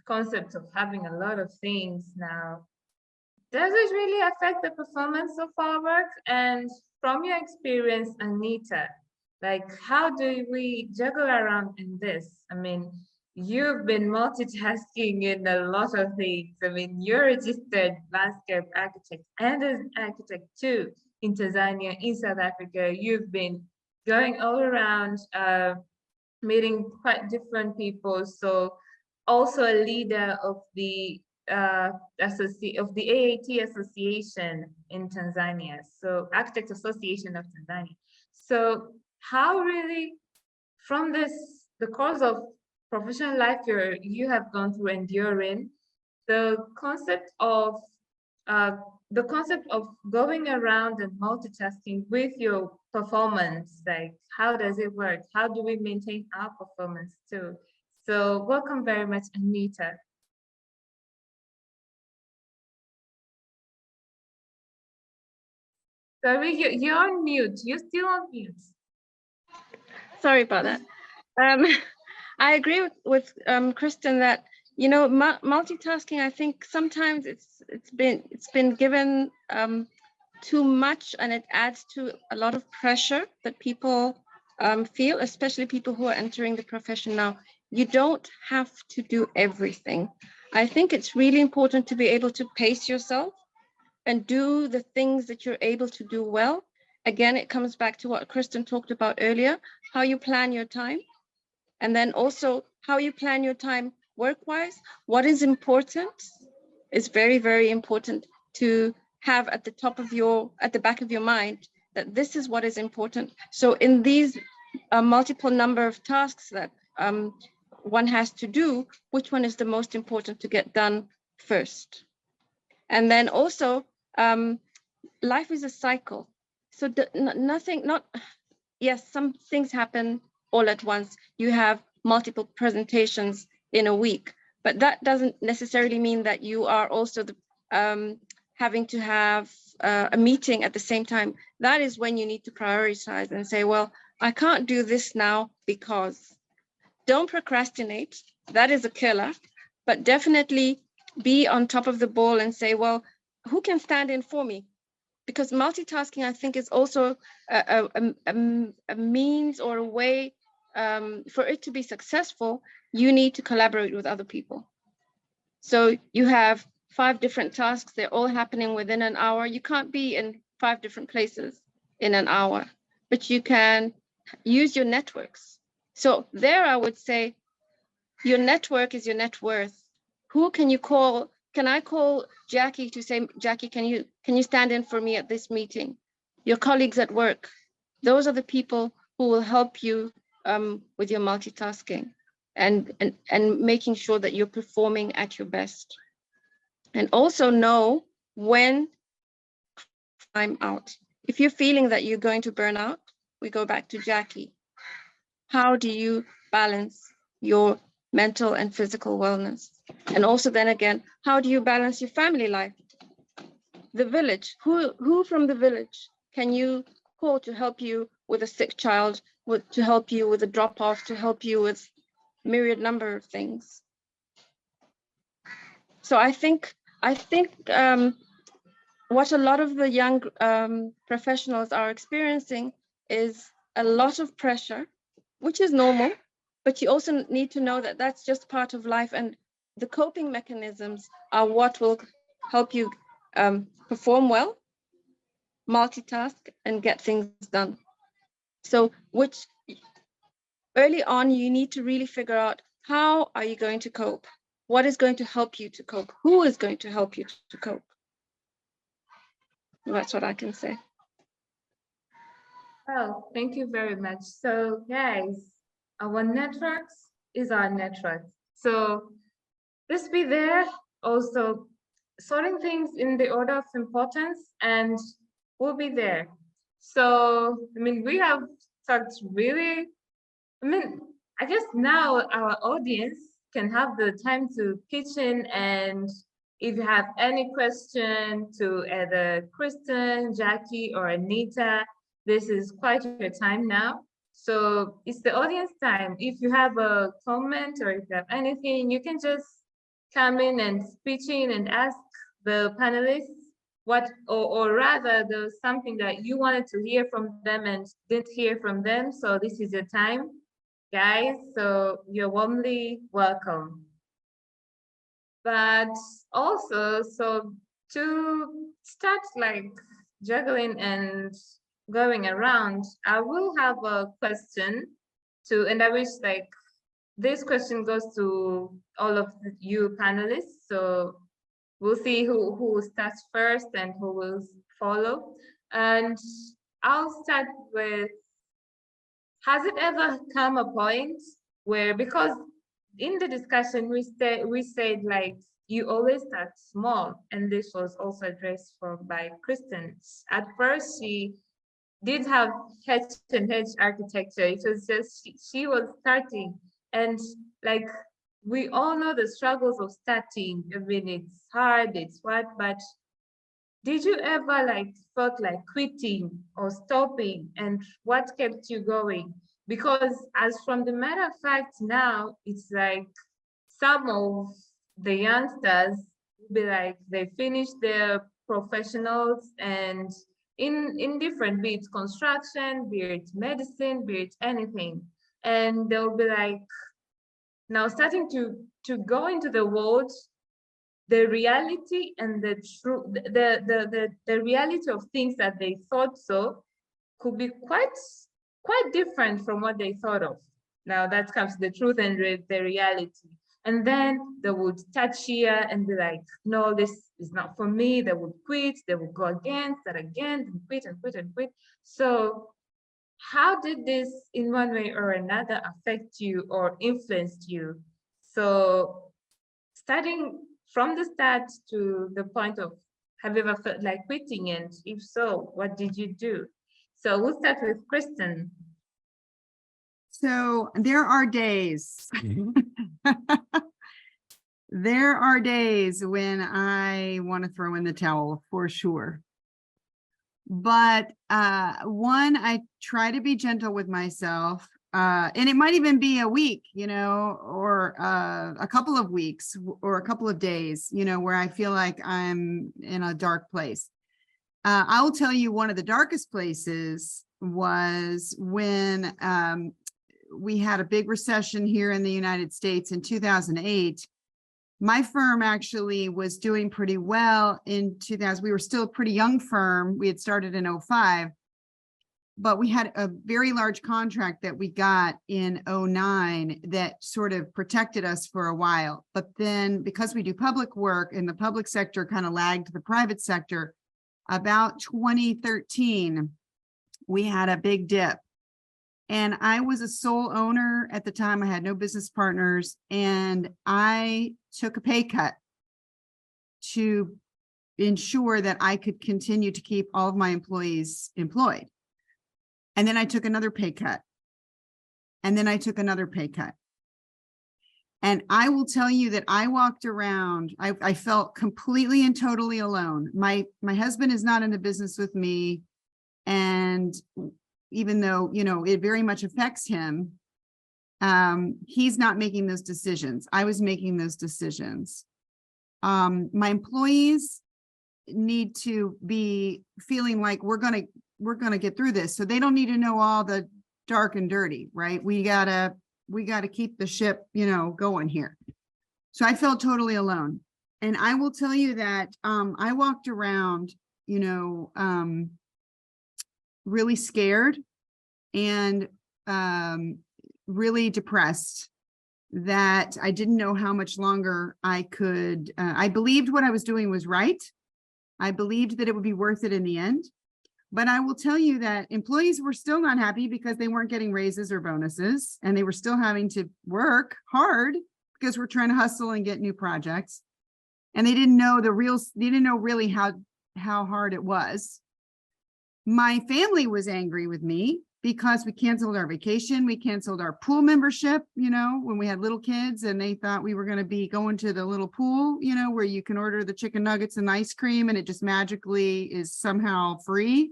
concept of having a lot of things now. Does it really affect the performance of our work? And from your experience, Anita, like, how do we juggle around in this? I mean, you've been multitasking in a lot of things. I mean, you're a registered landscape architect and an architect too in Tanzania, in South Africa. You've been going all around, meeting quite different people. So also a leader of the AAT Association in Tanzania, so Architect Association of Tanzania. So how really, from the course of professional life you have gone through and you're in, the concept of going around and multitasking with your performance, like, how does it work? How do we maintain our performance too? So welcome very much, Anita. Sorry, you're on mute. You're still on mute. Sorry about that. I agree with Kristen that, you know, multitasking, I think sometimes it's been given too much, and it adds to a lot of pressure that people feel, especially people who are entering the profession now. You don't have to do everything. I think it's really important to be able to pace yourself and do the things that you're able to do well. Again, it comes back to what Kristen talked about earlier, how you plan your time, and then also how you plan your time work-wise. What is important is very, very important to have at the back of your mind, that this is what is important. So in these multiple number of tasks that one has to do, which one is the most important to get done first? And then also, life is a cycle. So nothing, yes, some things happen all at once. You have multiple presentations in a week, but that doesn't necessarily mean that you are also having to have a meeting at the same time. That is when you need to prioritize and say, well, I can't do this now because. Don't procrastinate. That is a killer, but definitely be on top of the ball and say, well, who can stand in for me? Because multitasking, I think, is also a means or a way for it to be successful. You need to collaborate with other people. So you have 5 different tasks. They're all happening within an hour. You can't be in 5 different places in an hour, but you can use your networks. So there I would say your network is your net worth. Who can you call? Can I call Jackie to say, Jackie, can you stand in for me at this meeting? Your colleagues at work. Those are the people who will help you with your multitasking and making sure that you're performing at your best. And also know when I'm out. If you're feeling that you're going to burn out, we go back to Jackie. How do you balance your mental and physical wellness? And also then again, how do you balance your family life? The village, who from the village can you call to help you with a sick child, to help you with a drop off, to help you with myriad number of things? So I think what a lot of the young professionals are experiencing is a lot of pressure, which is normal, but you also need to know that that's just part of life, and the coping mechanisms are what will help you perform well, multitask, and get things done. So which early on, you need to really figure out, how are you going to cope? What is going to help you to cope? Who is going to help you to cope? That's what I can say. Well, thank you very much. So guys, our networks is our network. So let's be there, also sorting things in the order of importance, and we'll be there. So, I mean, we have talked really, I guess now our audience can have the time to pitch in, and if you have any question to either Kristen, Jackie, or Anita, this is quite your time now. So it's the audience time. If you have a comment or if you have anything, you can just come in and pitch in and ask the panelists what, or rather there's something that you wanted to hear from them and didn't hear from them. So this is your time, guys. So you're warmly welcome. But also, so to start like juggling and going around, I will have a question to, and I wish like this question goes to all of you panelists. So we'll see who starts first and who will follow. And I'll start with, has it ever come a point where, because in the discussion we said like, you always start small, and this was also addressed by Kristen. At first, she did have H&H architecture. It was just, she was starting, and like, we all know the struggles of starting. I mean, it's hard, it's what, but did you ever like felt like quitting or stopping, and what kept you going? Because as from the matter of fact now, it's like some of the youngsters will be like, they finish their professionals and in different, be it construction, be it medicine, be it anything. And they'll be like, now starting to go into the world, the reality and the true, the reality of things that they thought so could be quite different from what they thought of. Now that comes to the truth and the reality. And then they would touch here and be like, no, this is not for me. They would quit, they would go again, start again, and quit and quit and quit. So how did this in one way or another affect you or influenced you? So starting from the start to the point of, have you ever felt like quitting? And if so, what did you do? So we'll start with Kristen. So there are days. There are days when I want to throw in the towel for sure. But one, I try to be gentle with myself. And it might even be a week, or a couple of weeks or a couple of days, where I feel like I'm in a dark place. I will tell you one of the darkest places was when we had a big recession here in the United States in 2008. My firm actually was doing pretty well in 2000. We were still a pretty young firm. We had started in 2005, but we had a very large contract that we got in 2009 that sort of protected us for a while. But then because we do public work and the public sector kind of lagged the private sector, about 2013, we had a big dip. And I was a sole owner at the time. I had no business partners, and I took a pay cut to ensure that I could continue to keep all of my employees employed. And then I took another pay cut. And then I took another pay cut. And I will tell you that I walked around, I felt completely and totally alone. My husband is not in the business with me. And even though, it very much affects him, he's not making those decisions. I was making those decisions. My employees need to be feeling like we're gonna get through this. So they don't need to know all the dark and dirty, right? We gotta keep the ship, going here. So I felt totally alone. And I will tell you that I walked around, really scared and really depressed that I didn't know how much longer I could. I believed what I was doing was right. I believed that it would be worth it in the end. But I will tell you that employees were still not happy because they weren't getting raises or bonuses, and they were still having to work hard because we're trying to hustle and get new projects. And they didn't know really how hard it was. My family was angry with me because we canceled our vacation. We canceled our pool membership, when we had little kids, and they thought we were going to be going to the little pool, where you can order the chicken nuggets and ice cream and it just magically is somehow free.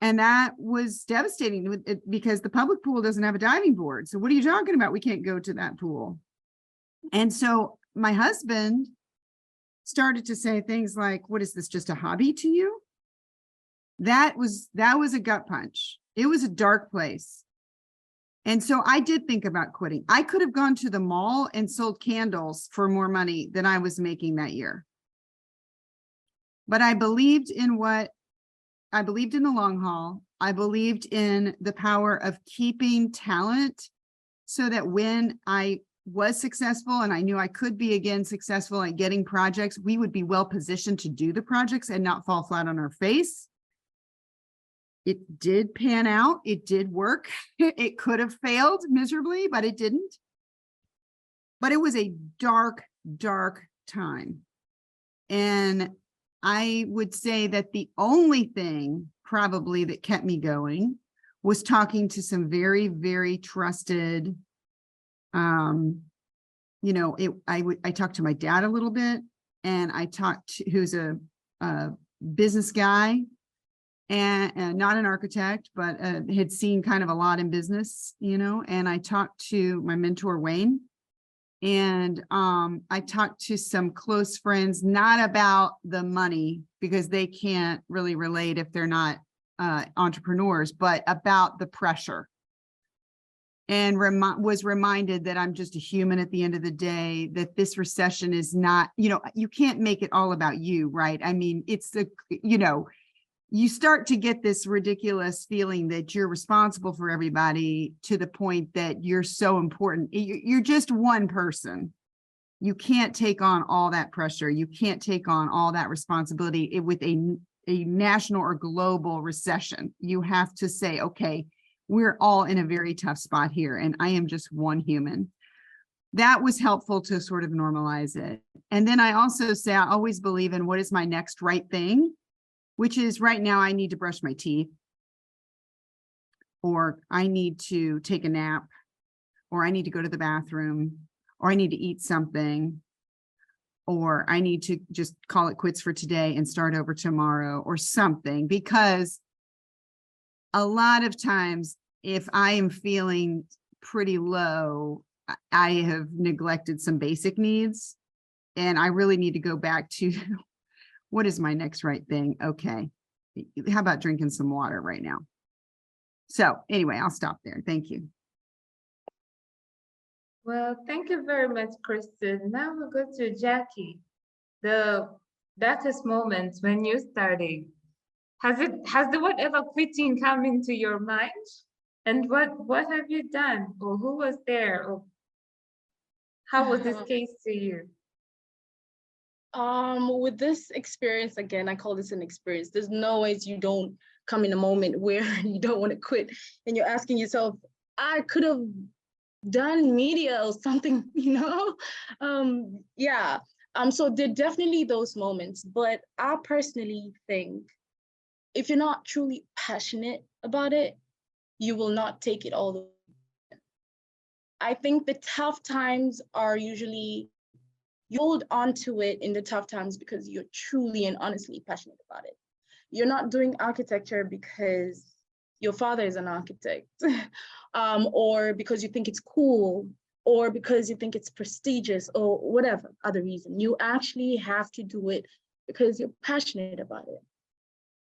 And that was devastating because the public pool doesn't have a diving board. So what are you talking about? We can't go to that pool. And so my husband started to say things like, what is this, just a hobby to you? That was a gut punch. It was a dark place. And so I did think about quitting. I could have gone to the mall and sold candles for more money than I was making that year. But I believed in the long haul. I believed in the power of keeping talent so that when I was successful and I knew I could be again successful at getting projects, we would be well positioned to do the projects and not fall flat on our face. It did pan out. It did work. It could have failed miserably, but it didn't. But it was a dark, dark time. And I would say that the only thing probably that kept me going was talking to some very, very trusted, I talked to my dad a little bit, and I talked to, who's a business guy and not an architect, but had seen kind of a lot in business, and I talked to my mentor, Wayne. And I talked to some close friends, not about the money, because they can't really relate if they're not entrepreneurs, but about the pressure. And was reminded that I'm just a human at the end of the day, that this recession is not, you can't make it all about you, right? I mean, it's you start to get this ridiculous feeling that you're responsible for everybody to the point that you're so important. You're just one person. You can't take on all that pressure. You can't take on all that responsibility with a national or global recession. You have to say, okay, we're all in a very tough spot here, and I am just one human. That was helpful to sort of normalize it. And then I also say, I always believe in what is my next right thing, which is right now I need to brush my teeth. or I need to take a nap, or I need to go to the bathroom, or I need to eat something, or I need to just call it quits for today and start over tomorrow or something. Because a lot of times, if I am feeling pretty low, I have neglected some basic needs, and I really need to go back to what is my next right thing? Okay, how about drinking some water right now? So anyway, I'll stop there. Thank you. Well, thank you very much, Kristen. Now we'll go to Jackie. The darkest moment when you started. Has the word ever quitting come into your mind? And what have you done? Or who was there? Or how was this case to you? With this experience, again, I call this an experience. There's no ways you don't come in a moment where you don't want to quit and you're asking yourself, I could have done media or something, you know? Yeah. So there are definitely those moments, but I personally think if you're not truly passionate about it, you will not take it all the way. I think the tough times are usually, you hold on to it in the tough times because you're truly and honestly passionate about it. You're not doing architecture because your father is an architect, or because you think it's cool, or because you think it's prestigious, or whatever other reason. You actually have to do it because you're passionate about it.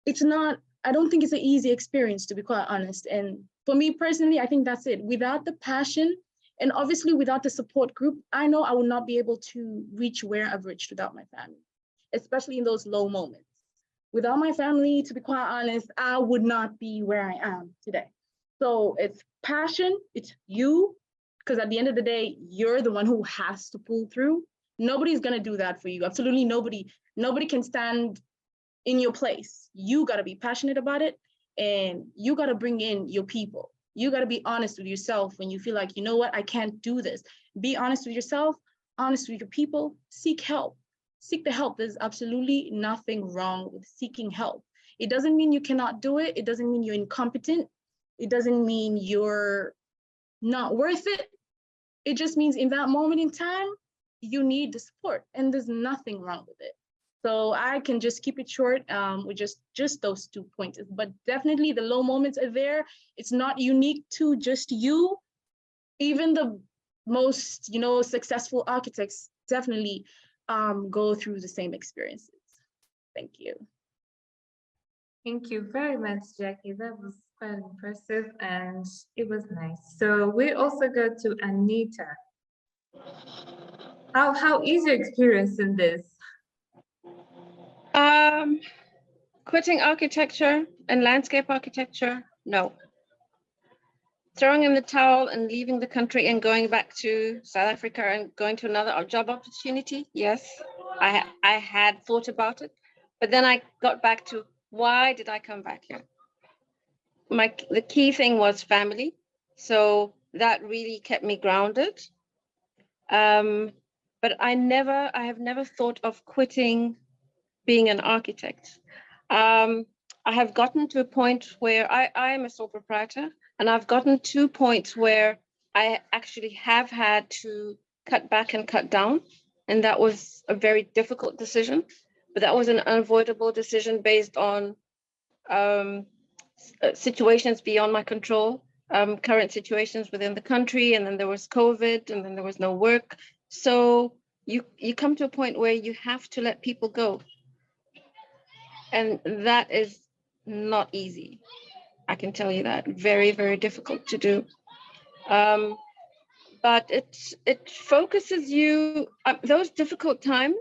It's not, I don't think it's an easy experience, to be quite honest. And for me personally, I think that's it. Without the passion, and obviously without the support group, I know I would not be able to reach where I've reached without my family, especially in those low moments. Without my family, to be quite honest, I would not be where I am today. So it's passion, it's you, because at the end of the day, you're the one who has to pull through. Nobody's gonna do that for you. Absolutely nobody. Nobody can stand in your place. You gotta be passionate about it, and you gotta bring in your people. You gotta be honest with yourself when you feel like, you know what, I can't do this. Be honest with yourself, honest with your people, seek help. Seek the help. There's absolutely nothing wrong with seeking help. It doesn't mean you cannot do it. It doesn't mean you're incompetent. It doesn't mean you're not worth it. It just means in that moment in time, you need the support, and there's nothing wrong with it. So I can just keep it short with just those 2 points. But definitely the low moments are there. It's not unique to just you. Even the most, successful architects definitely go through the same experiences. Thank you. Thank you very much, Jackie. That was quite impressive and it was nice. So we also go to Anita. How is your experience in this? Quitting architecture and landscape architecture, no. Throwing in the towel and leaving the country and going back to South Africa and going to another job opportunity, yes. I had thought about it, but then I got back to, why did I come back here? The key thing was family, so that really kept me grounded. But I have never thought of quitting being an architect. I have gotten to a point where I am a sole proprietor, and I've gotten to points where I actually have had to cut back and cut down. And that was a very difficult decision, but that was an unavoidable decision based on situations beyond my control, current situations within the country, and then there was COVID, and then there was no work. So you come to a point where you have to let people go. And that is not easy. I can tell you that. Very, very difficult to do. But it focuses you, those difficult times,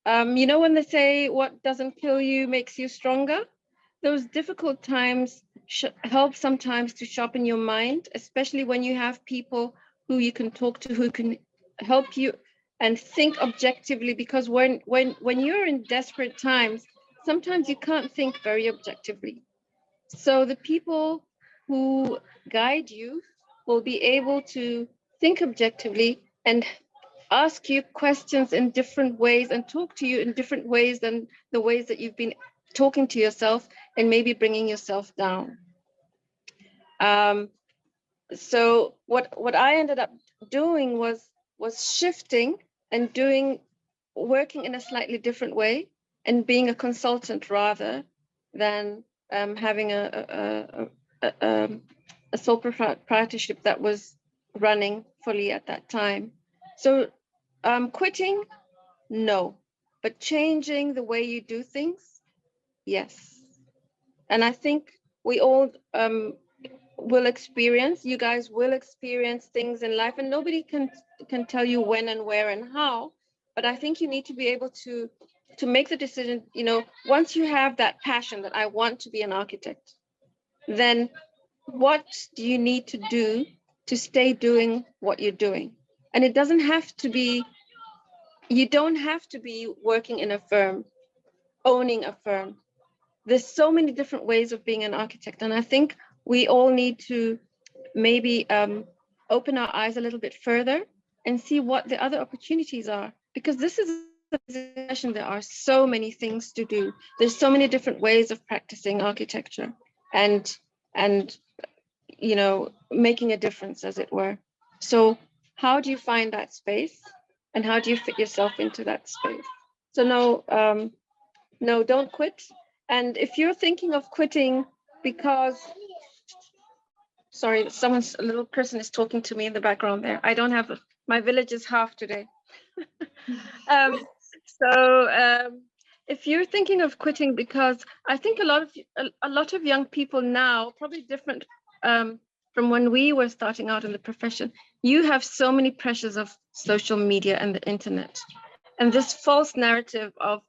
when they say what doesn't kill you makes you stronger, those difficult times help sometimes to sharpen your mind, especially when you have people who you can talk to, who can help you and think objectively, because when you're in desperate times, sometimes you can't think very objectively. So the people who guide you will be able to think objectively and ask you questions in different ways and talk to you in different ways than the ways that you've been talking to yourself and maybe bringing yourself down. So what I ended up doing was shifting and working in a slightly different way and being a consultant rather than having a sole proprietorship that was running fully at that time. So quitting, no, but changing the way you do things, yes. And I think we all will experience, you guys will experience things in life, and nobody can tell you when and where and how, but I think you need to be able to make the decision, you know, once you have that passion that I want to be an architect, then what do you need to do to stay doing what you're doing? And it doesn't have to be, you don't have to be working in a firm, owning a firm. There's so many different ways of being an architect, and I think we all need to maybe open our eyes a little bit further and see what the other opportunities are, because this is a position. There are so many things to do. There's so many different ways of practicing architecture and you know, making a difference, as it were. So how do you find that space, and how do you fit yourself into that space? So no, don't quit. And if you're thinking of quitting because, sorry, a little person is talking to me in the background there. I don't have, my village is half today. If you're thinking of quitting, because I think a lot of young people now, probably different from when we were starting out in the profession, you have so many pressures of social media and the internet, and this false narrative of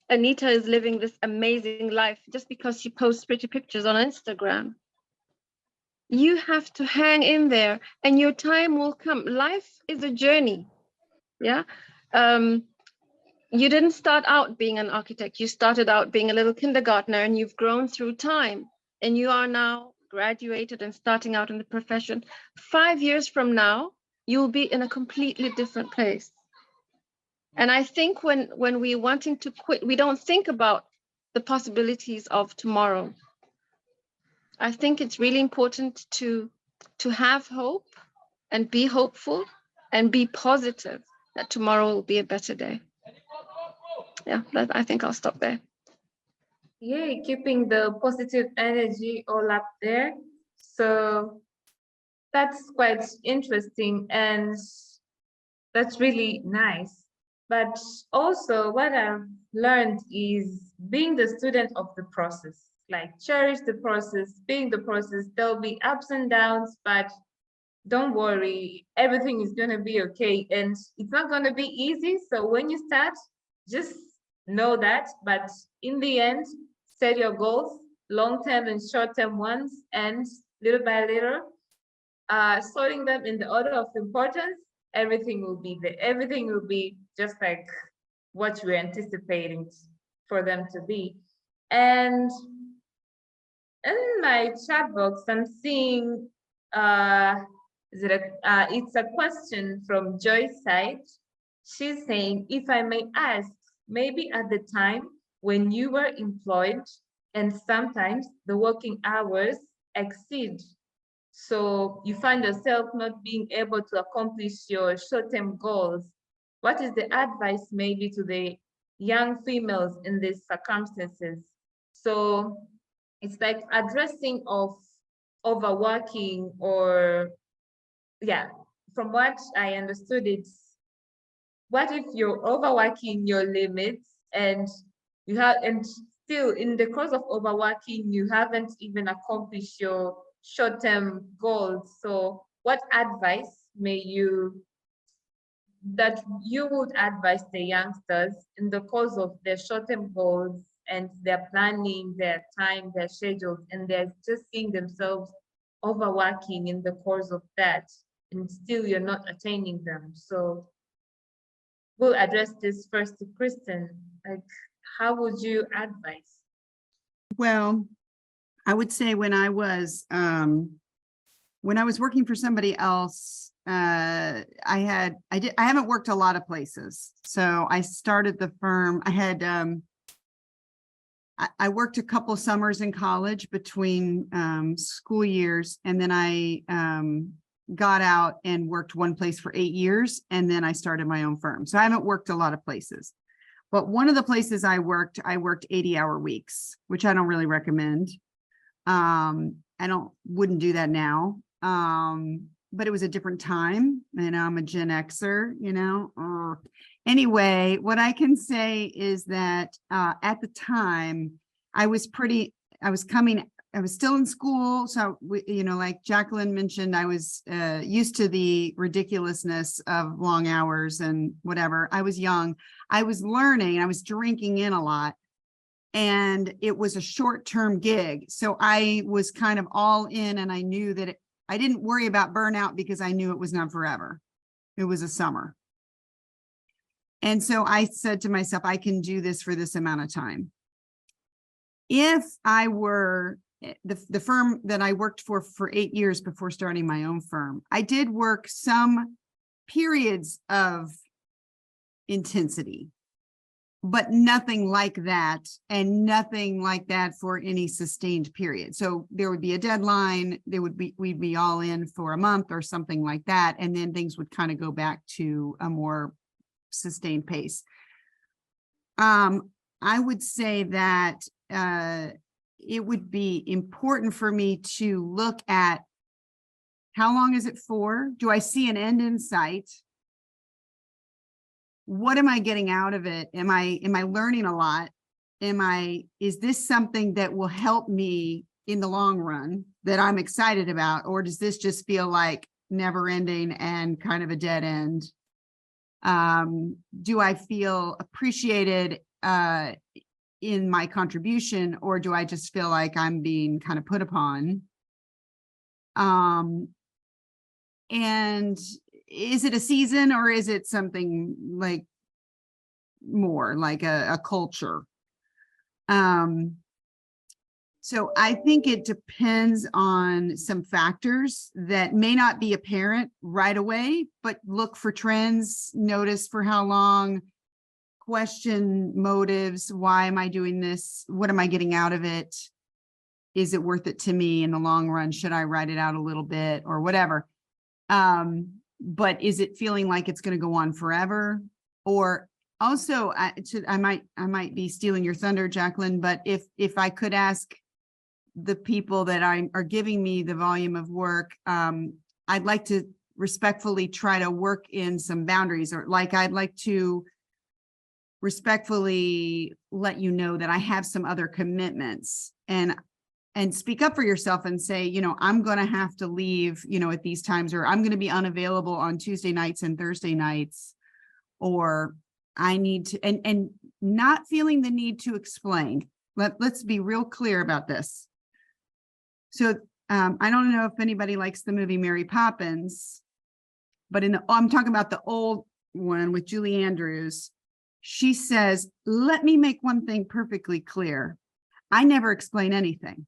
Anita is living this amazing life just because she posts pretty pictures on Instagram. You have to hang in there, and your time will come. Life is a journey. Yeah. You didn't start out being an architect. You started out being a little kindergartner, and you've grown through time, and you are now graduated and starting out in the profession. 5 years from now, you'll be in a completely different place. And I think when we're wanting to quit, we don't think about the possibilities of tomorrow. I think it's really important to have hope and be hopeful and be positive that tomorrow will be a better day. Yeah, I think I'll stop there. Yay, keeping the positive energy all up there. So that's quite interesting, and that's really nice. But also what I've learned is being the student of the process, like cherish the process, being the process. There'll be ups and downs, but don't worry, everything is gonna be okay. And it's not gonna be easy. So when you start, just know that, but in the end, set your goals, long-term and short-term ones, and little by little, sorting them in the order of importance, everything will be there. Everything will be just like what we're anticipating for them to be. And in my chat box, I'm seeing it's a question from Joy's side. She's saying, if I may ask, maybe at the time when you were employed and sometimes the working hours exceed, so you find yourself not being able to accomplish your short-term goals, what is the advice maybe to the young females in these circumstances? So it's like addressing of overworking, or yeah, from what I understood, it's what if you're overworking your limits and you have, and still in the course of overworking, you haven't even accomplished your short-term goals. So what advice that you would advise the youngsters in the course of their short-term goals, and they're planning their time, their schedules, and they're just seeing themselves overworking in the course of that, and still you're not attaining them? So we'll address this first to Kristen. Like, how would you advise? Well, I would say when I was working for somebody else, I haven't worked a lot of places. So I started the firm. I had I worked a couple summers in college between school years, and then I got out and worked one place for 8 years, and then I started my own firm. So I haven't worked a lot of places. But one of the places I worked 80-hour weeks, which I don't really recommend. Wouldn't do that now. But it was a different time, and I'm a Gen Xer, you know. Anyway, what I can say is that at the time I was still in school. So, you know, like Jacqueline mentioned, I was used to the ridiculousness of long hours and whatever. I was young. I was learning. I was drinking in a lot. And it was a short-term gig. So I was kind of all in, and I knew that I didn't worry about burnout because I knew it was not forever. It was a summer. And so I said to myself, I can do this for this amount of time. If I were the firm that I worked for 8 years before starting my own firm, I did work some periods of intensity, but nothing like that, and nothing like that for any sustained period. So there would be a deadline, we'd be all in for a month or something like that, and then things would kind of go back to a more sustained pace. I would say that it would be important for me to look at how long is it for? Do I see an end in sight? What am I getting out of it? Am I learning a lot? Is this something that will help me in the long run that I'm excited about? Or does this just feel like never ending and kind of a dead end? Do I feel appreciated in my contribution, or do I just feel like I'm being kind of put upon? And is it a season, or is it something like more like a culture? So I think it depends on some factors that may not be apparent right away, but look for trends, notice for how long, question motives. Why am I doing this? What am I getting out of it? Is it worth it to me in the long run? Should I write it out a little bit or whatever? But is it feeling like it's going to go on forever? Or also, I might be stealing your thunder, Jacqueline, but if I could ask the people that are giving me the volume of work, I'd like to respectfully try to work in some boundaries, or like I'd like to respectfully let you know that I have some other commitments, and speak up for yourself and say, you know, I'm going to have to leave, you know, at these times, or I'm going to be unavailable on Tuesday nights and Thursday nights, or I need to, and not feeling the need to explain. Let's be real clear about this. So I don't know if anybody likes the movie Mary Poppins, but I'm talking about the old one with Julie Andrews. She says, let me make one thing perfectly clear. I never explain anything.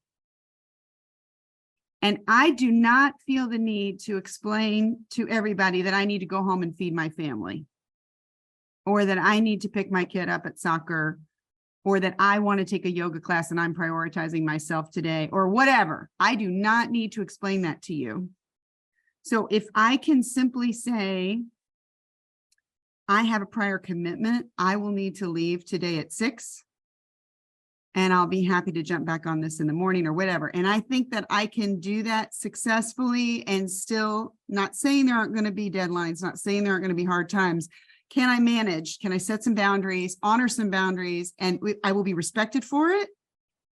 And I do not feel the need to explain to everybody that I need to go home and feed my family, or that I need to pick my kid up at soccer, or that I want to take a yoga class and I'm prioritizing myself today, or whatever. I do not need to explain that to you. So if I can simply say, I have a prior commitment, I will need to leave today at 6, and I'll be happy to jump back on this in the morning or whatever. And I think that I can do that successfully, and still, not saying there aren't going to be deadlines, not saying there aren't going to be hard times. Can I manage? Can I set some boundaries, honor some boundaries, and I will be respected for it?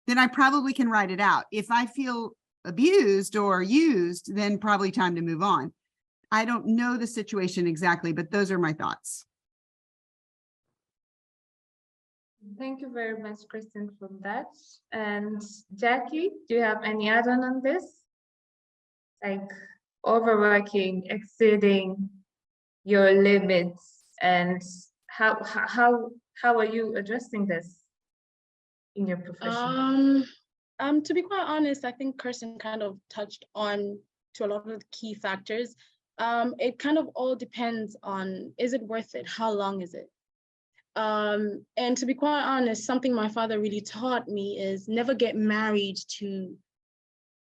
Then I probably can write it out. If I feel abused or used, then probably time to move on. I don't know the situation exactly, but those are my thoughts. Thank you very much, Kristen, for that. And Jackie, do you have any add-on on this? Like overworking, exceeding your limits, and how are you addressing this in your profession? To be quite honest, I think Kirsten kind of touched on to a lot of the key factors. It kind of all depends on, is it worth it? How long is it? And to be quite honest, something my father really taught me is never get married to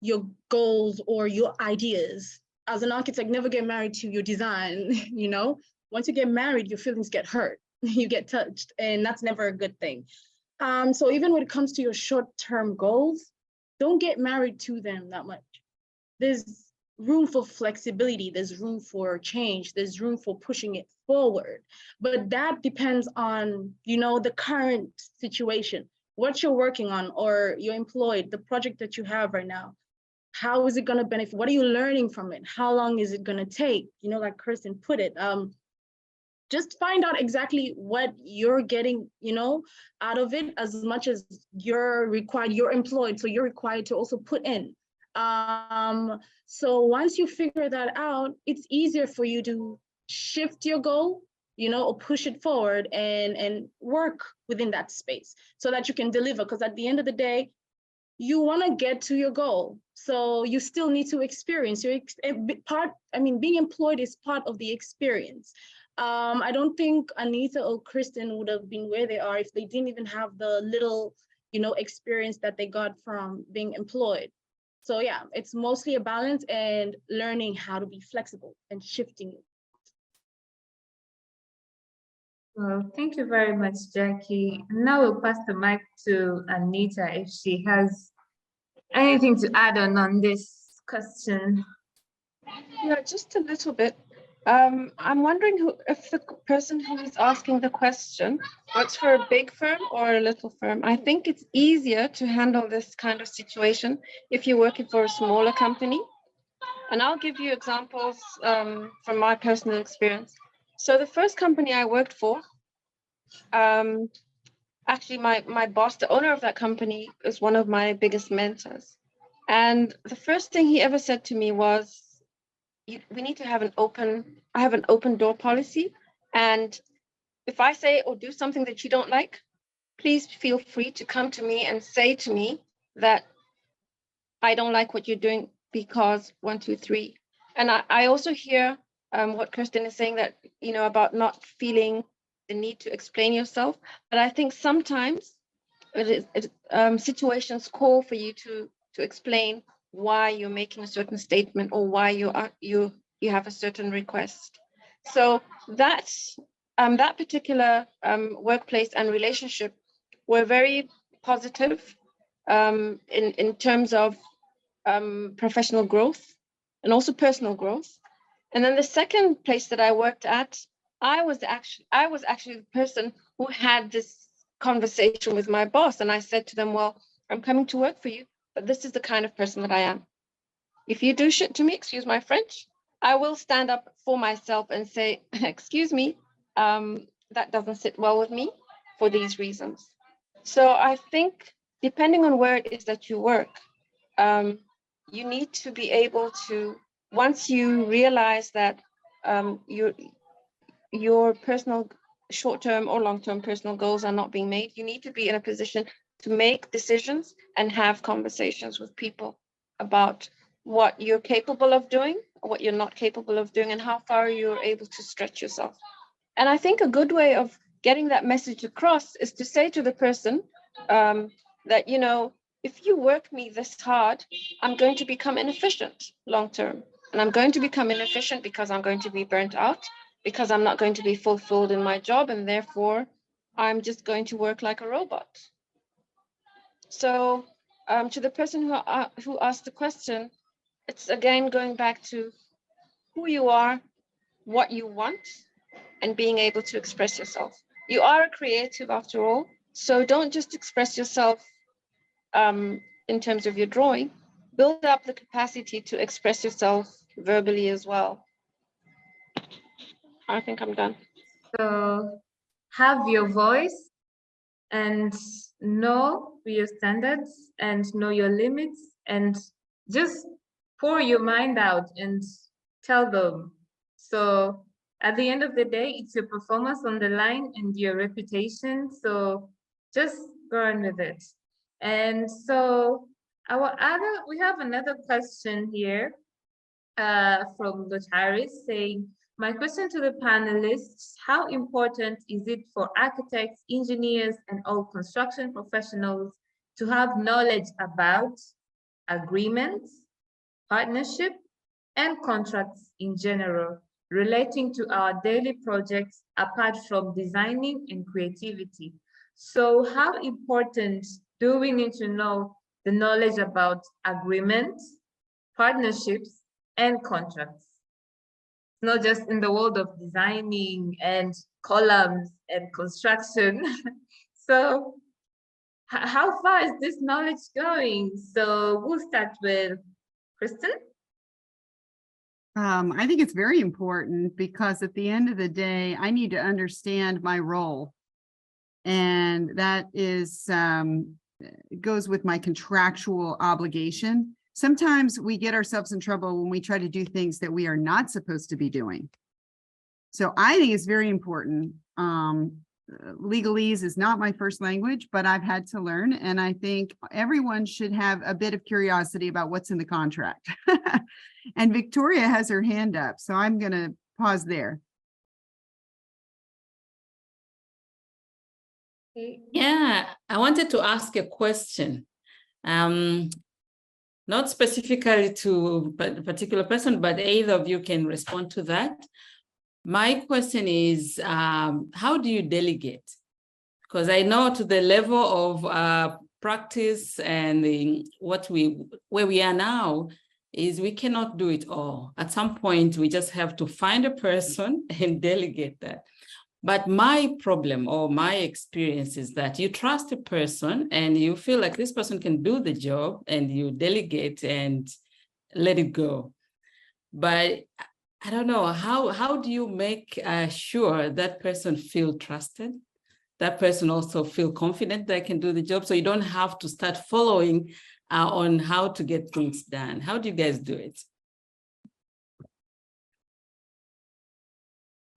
your goals or your ideas. As an architect, never get married to your design, you know? Once you get married, your feelings get hurt, you get touched, and that's never a good thing. So even when it comes to your short-term goals, don't get married to them that much. There's room for flexibility, there's room for change, there's room for pushing it forward. But that depends on, you know, the current situation, what you're working on, or you're employed, the project that you have right now. How is it going to benefit? What are you learning from it? How long is it going to take? You know, like Kirsten put it, just find out exactly what you're getting, you know, out of it, as much as you're employed, so you're required to also put in. So once you figure that out, it's easier for you to shift your goal, you know, or push it forward and work within that space so that you can deliver. Because at the end of the day, you want to get to your goal. So you still need to experience being employed is part of the experience. I don't think Anita or Kristen would have been where they are if they didn't even have the little, you know, experience that they got from being employed. So yeah, it's mostly a balance and learning how to be flexible and shifting it. Well, thank you very much, Jackie. Now we'll pass the mic to Anita if she has anything to add on this question. Yeah, just a little bit. I'm wondering if the person who is asking the question works for a big firm or a little firm. I think it's easier to handle this kind of situation if you're working for a smaller company. And I'll give you examples from my personal experience. So the first company I worked for, actually my boss, the owner of that company, is one of my biggest mentors. And the first thing he ever said to me was, we need to have I have an open door policy. And if I say or do something that you don't like, please feel free to come to me and say to me that I don't like what you're doing because 1, 2, 3. And I also hear what Kirsten is saying, that, you know, about not feeling the need to explain yourself. But I think sometimes situations call for you to explain why you're making a certain statement or why you have a certain request. So that's that particular workplace and relationship were very positive in terms of professional growth and also personal growth. And then the second place that I worked at, I was actually the person who had this conversation with my boss, and I said to them, well, I'm coming to work for you, but this is the kind of person that I am. If you do shit to me, excuse my French, I will stand up for myself and say, excuse me, that doesn't sit well with me for these reasons. So I think depending on where it is that you work, you need to be able to, once you realize that your personal short-term or long-term personal goals are not being made, you need to be in a position to make decisions and have conversations with people about what you're capable of doing, or what you're not capable of doing, and how far you're able to stretch yourself. And I think a good way of getting that message across is to say to the person that, you know, if you work me this hard, I'm going to become inefficient long-term. And I'm going to become inefficient because I'm going to be burnt out, because I'm not going to be fulfilled in my job, and therefore I'm just going to work like a robot. So to the person who asked the question, it's again going back to who you are, what you want, and being able to express yourself. You are a creative after all, so don't just express yourself in terms of your drawing. Build up the capacity to express yourself verbally as well. I think I'm done. So have your voice and know your standards and know your limits, and just pour your mind out and tell them. So at the end of the day, it's your performance on the line and your reputation. So just go on with it. And so we have another question here from Lotaris saying, My question to the panelists, how important is it for architects, engineers, and all construction professionals to have knowledge about agreements, partnership, and contracts in general relating to our daily projects apart from designing and creativity? So how important do we need to know the knowledge about agreements, partnerships, and contracts? Not just in the world of designing and columns and construction. So how far is this knowledge going? So we'll start with Kristen. I think it's very important because at the end of the day, I need to understand my role. And that is goes with my contractual obligation. Sometimes we get ourselves in trouble when we try to do things that we are not supposed to be doing. So I think it's very important. Legalese is not my first language, but I've had to learn. And I think everyone should have a bit of curiosity about what's in the contract. And Victoria has her hand up, so I'm going to pause there. Yeah, I wanted to ask a question. Not specifically to a particular person, but either of you can respond to that. My question is, how do you delegate? Because I know to the level of practice and where we are now is we cannot do it all. At some point, we just have to find a person and delegate that. But my problem or my experience is that you trust a person and you feel like this person can do the job and you delegate and let it go. But I don't know, how do you make sure that person feel trusted? That person also feel confident that I can do the job, so you don't have to start following on how to get things done. How do you guys do it?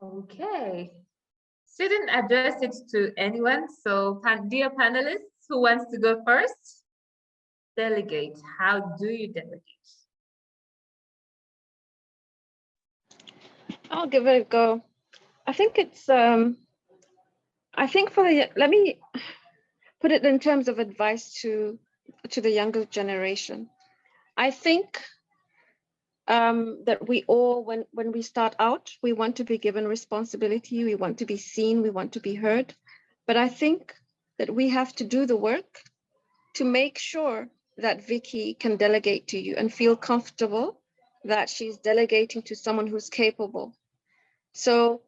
Okay. Shouldn't address it to anyone. So dear panelists, who wants to go first? Delegate. How do you delegate? I'll give it a go. I think it's, I think let me put it in terms of advice to the younger generation. I think that we all, when we start out, we want to be given responsibility, we want to be seen, we want to be heard. But I think that we have to do the work to make sure that Vicky can delegate to you and feel comfortable that she's delegating to someone who's capable. So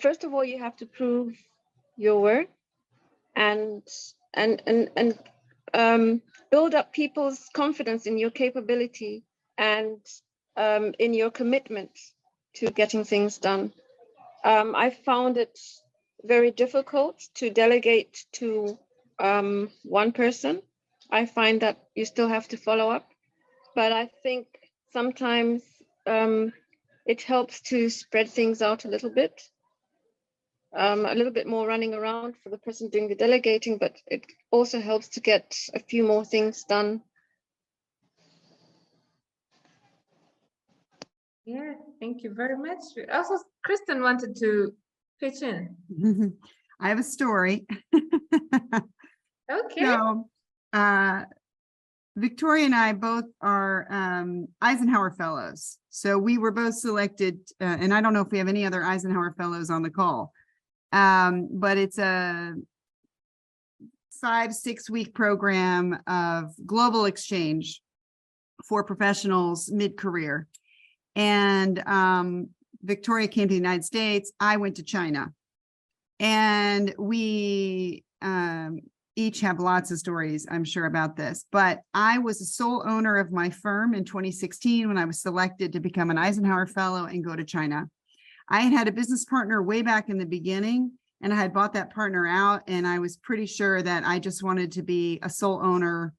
first of all, you have to prove your worth and build up people's confidence in your capability and in your commitment to getting things done. I found it very difficult to delegate to one person. I find that you still have to follow up, but I think sometimes it helps to spread things out a little bit more running around for the person doing the delegating, but it also helps to get a few more things done. Yeah, thank you very much. Also, Kristen wanted to pitch in. I have a story. Okay. So, Victoria and I both are Eisenhower Fellows. So we were both selected, and I don't know if we have any other Eisenhower Fellows on the call, but it's a 5-6 week program of global exchange for professionals mid-career. And Victoria came to the United States. I went to China. And we each have lots of stories, I'm sure, about this. But I was the sole owner of my firm in 2016 when I was selected to become an Eisenhower Fellow and go to China. I had a business partner way back in the beginning, and I had bought that partner out, and I was pretty sure that I just wanted to be a sole owner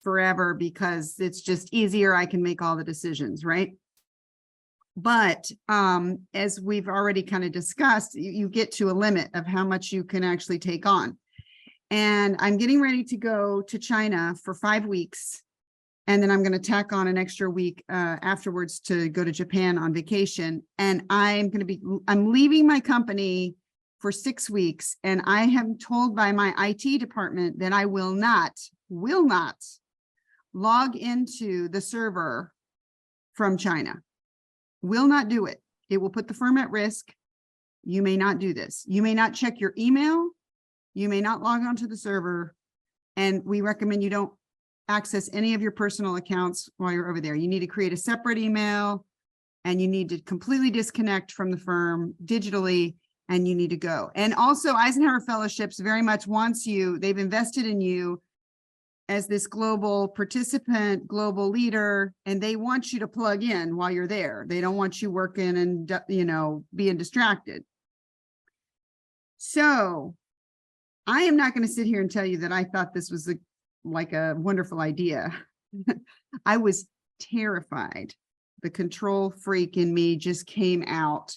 forever because it's just easier. I can make all the decisions, right? But as we've already kind of discussed, you get to a limit of how much you can actually take on. And I'm getting ready to go to China for 5 weeks. And then I'm going to tack on an extra week afterwards to go to Japan on vacation. And I'm leaving my company for 6 weeks. And I am told by my IT department that I will not log into the server from China. Will not do it. It will put the firm at risk. You may not do this. You may not check your email. You may not log onto the server. And we recommend you don't access any of your personal accounts while you're over there. You need to create a separate email and you need to completely disconnect from the firm digitally, and you need to go. And also Eisenhower Fellowships very much wants you, they've invested in you as this global participant, global leader, and they want you to plug in while you're there. They don't want you working and, you know, being distracted. So I am not going to sit here and tell you that I thought this was like a wonderful idea. I was terrified. The control freak in me just came out.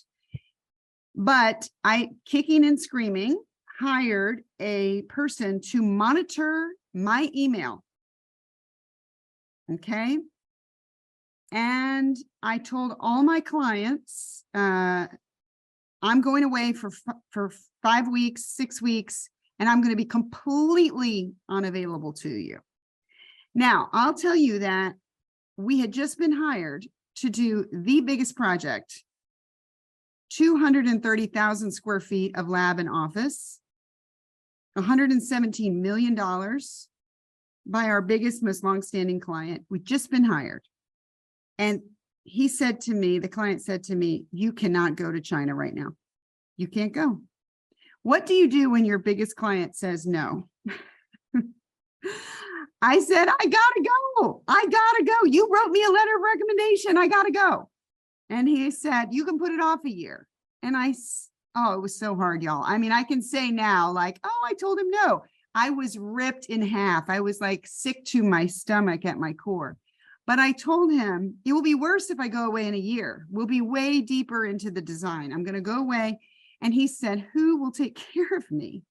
But I, kicking and screaming, hired a person to monitor my email. Okay. And I told all my clients, I'm going away for 5 weeks, 6 weeks, and I'm going to be completely unavailable to you. Now, I'll tell you that we had just been hired to do the biggest project, 230,000 square feet of lab and office, $117 million by our biggest, most longstanding client. We've just been hired. And he said to me, the client said to me, you cannot go to China right now. You can't go. What do you do when your biggest client says no? I said, I gotta go. I gotta go. You wrote me a letter of recommendation. I gotta go. And he said, you can put it off a year. And oh, it was so hard, y'all. I mean, I can say now, like, oh, I told him no. I was ripped in half. I was like sick to my stomach at my core. But I told him, it will be worse if I go away in a year. We'll be way deeper into the design. I'm going to go away. And he said, who will take care of me?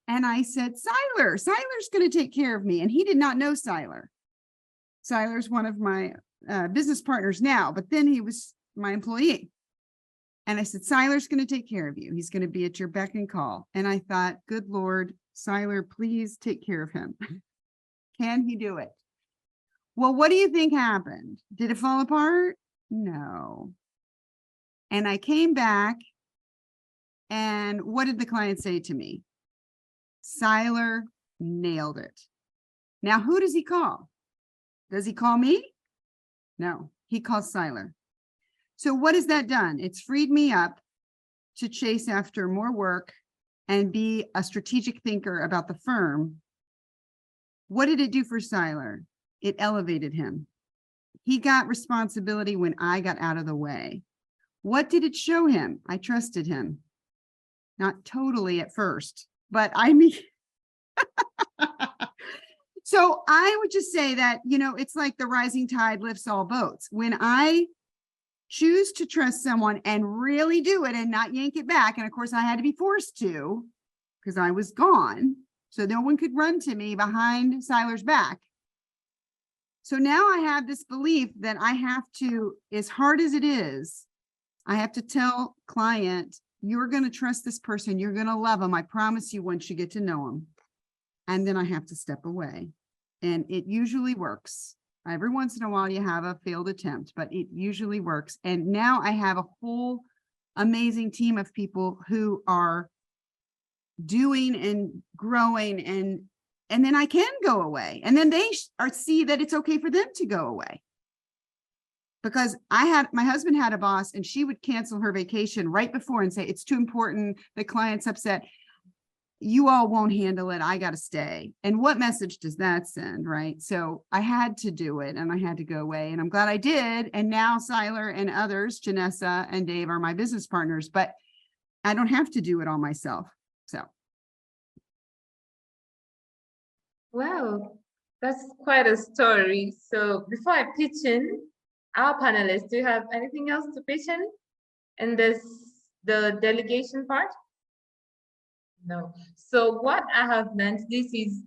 And I said, Seiler. Seiler's going to take care of me. And he did not know Seiler. Seiler's one of my business partners now, but then he was my employee. And I said, Seiler's going to take care of you. He's going to be at your beck and call. And I thought, good Lord, Seiler, please take care of him. Can he do it? Well, what do you think happened? Did it fall apart? No. And I came back, and what did the client say to me? Seiler nailed it. Now, who does he call? Does he call me? No, he calls Seiler. So what has that done? It's freed me up to chase after more work and be a strategic thinker about the firm. What did it do for Seiler? It elevated him. He got responsibility when I got out of the way. What did it show him? I trusted him. Not totally at first, but I mean, so I would just say that, you know, it's like the rising tide lifts all boats. When I choose to trust someone and really do it and not yank it back, and of course I had to be forced to because I was gone, so no one could run to me behind Seiler's back. So now I have this belief that I have to, as hard as it is, I have to tell client, you're going to trust this person. You're going to love them. I promise you once you get to know them. And then I have to step away. And it usually works. Every once in a while you have a failed attempt, but it usually works. And now I have a whole amazing team of people who are doing and growing, and then I can go away. And then they see that it's okay for them to go away. Because my husband had a boss and she would cancel her vacation right before and say, it's too important. The client's upset. You all won't handle it. I got to stay. And what message does that send? Right. So I had to do it and I had to go away, and I'm glad I did. And now Seiler and others, Janessa and Dave, are my business partners, but I don't have to do it all myself. So. Wow, that's quite a story. So before I pitch in, our panelists, do you have anything else to pitch in? And the delegation part? No. So what I have learned, this is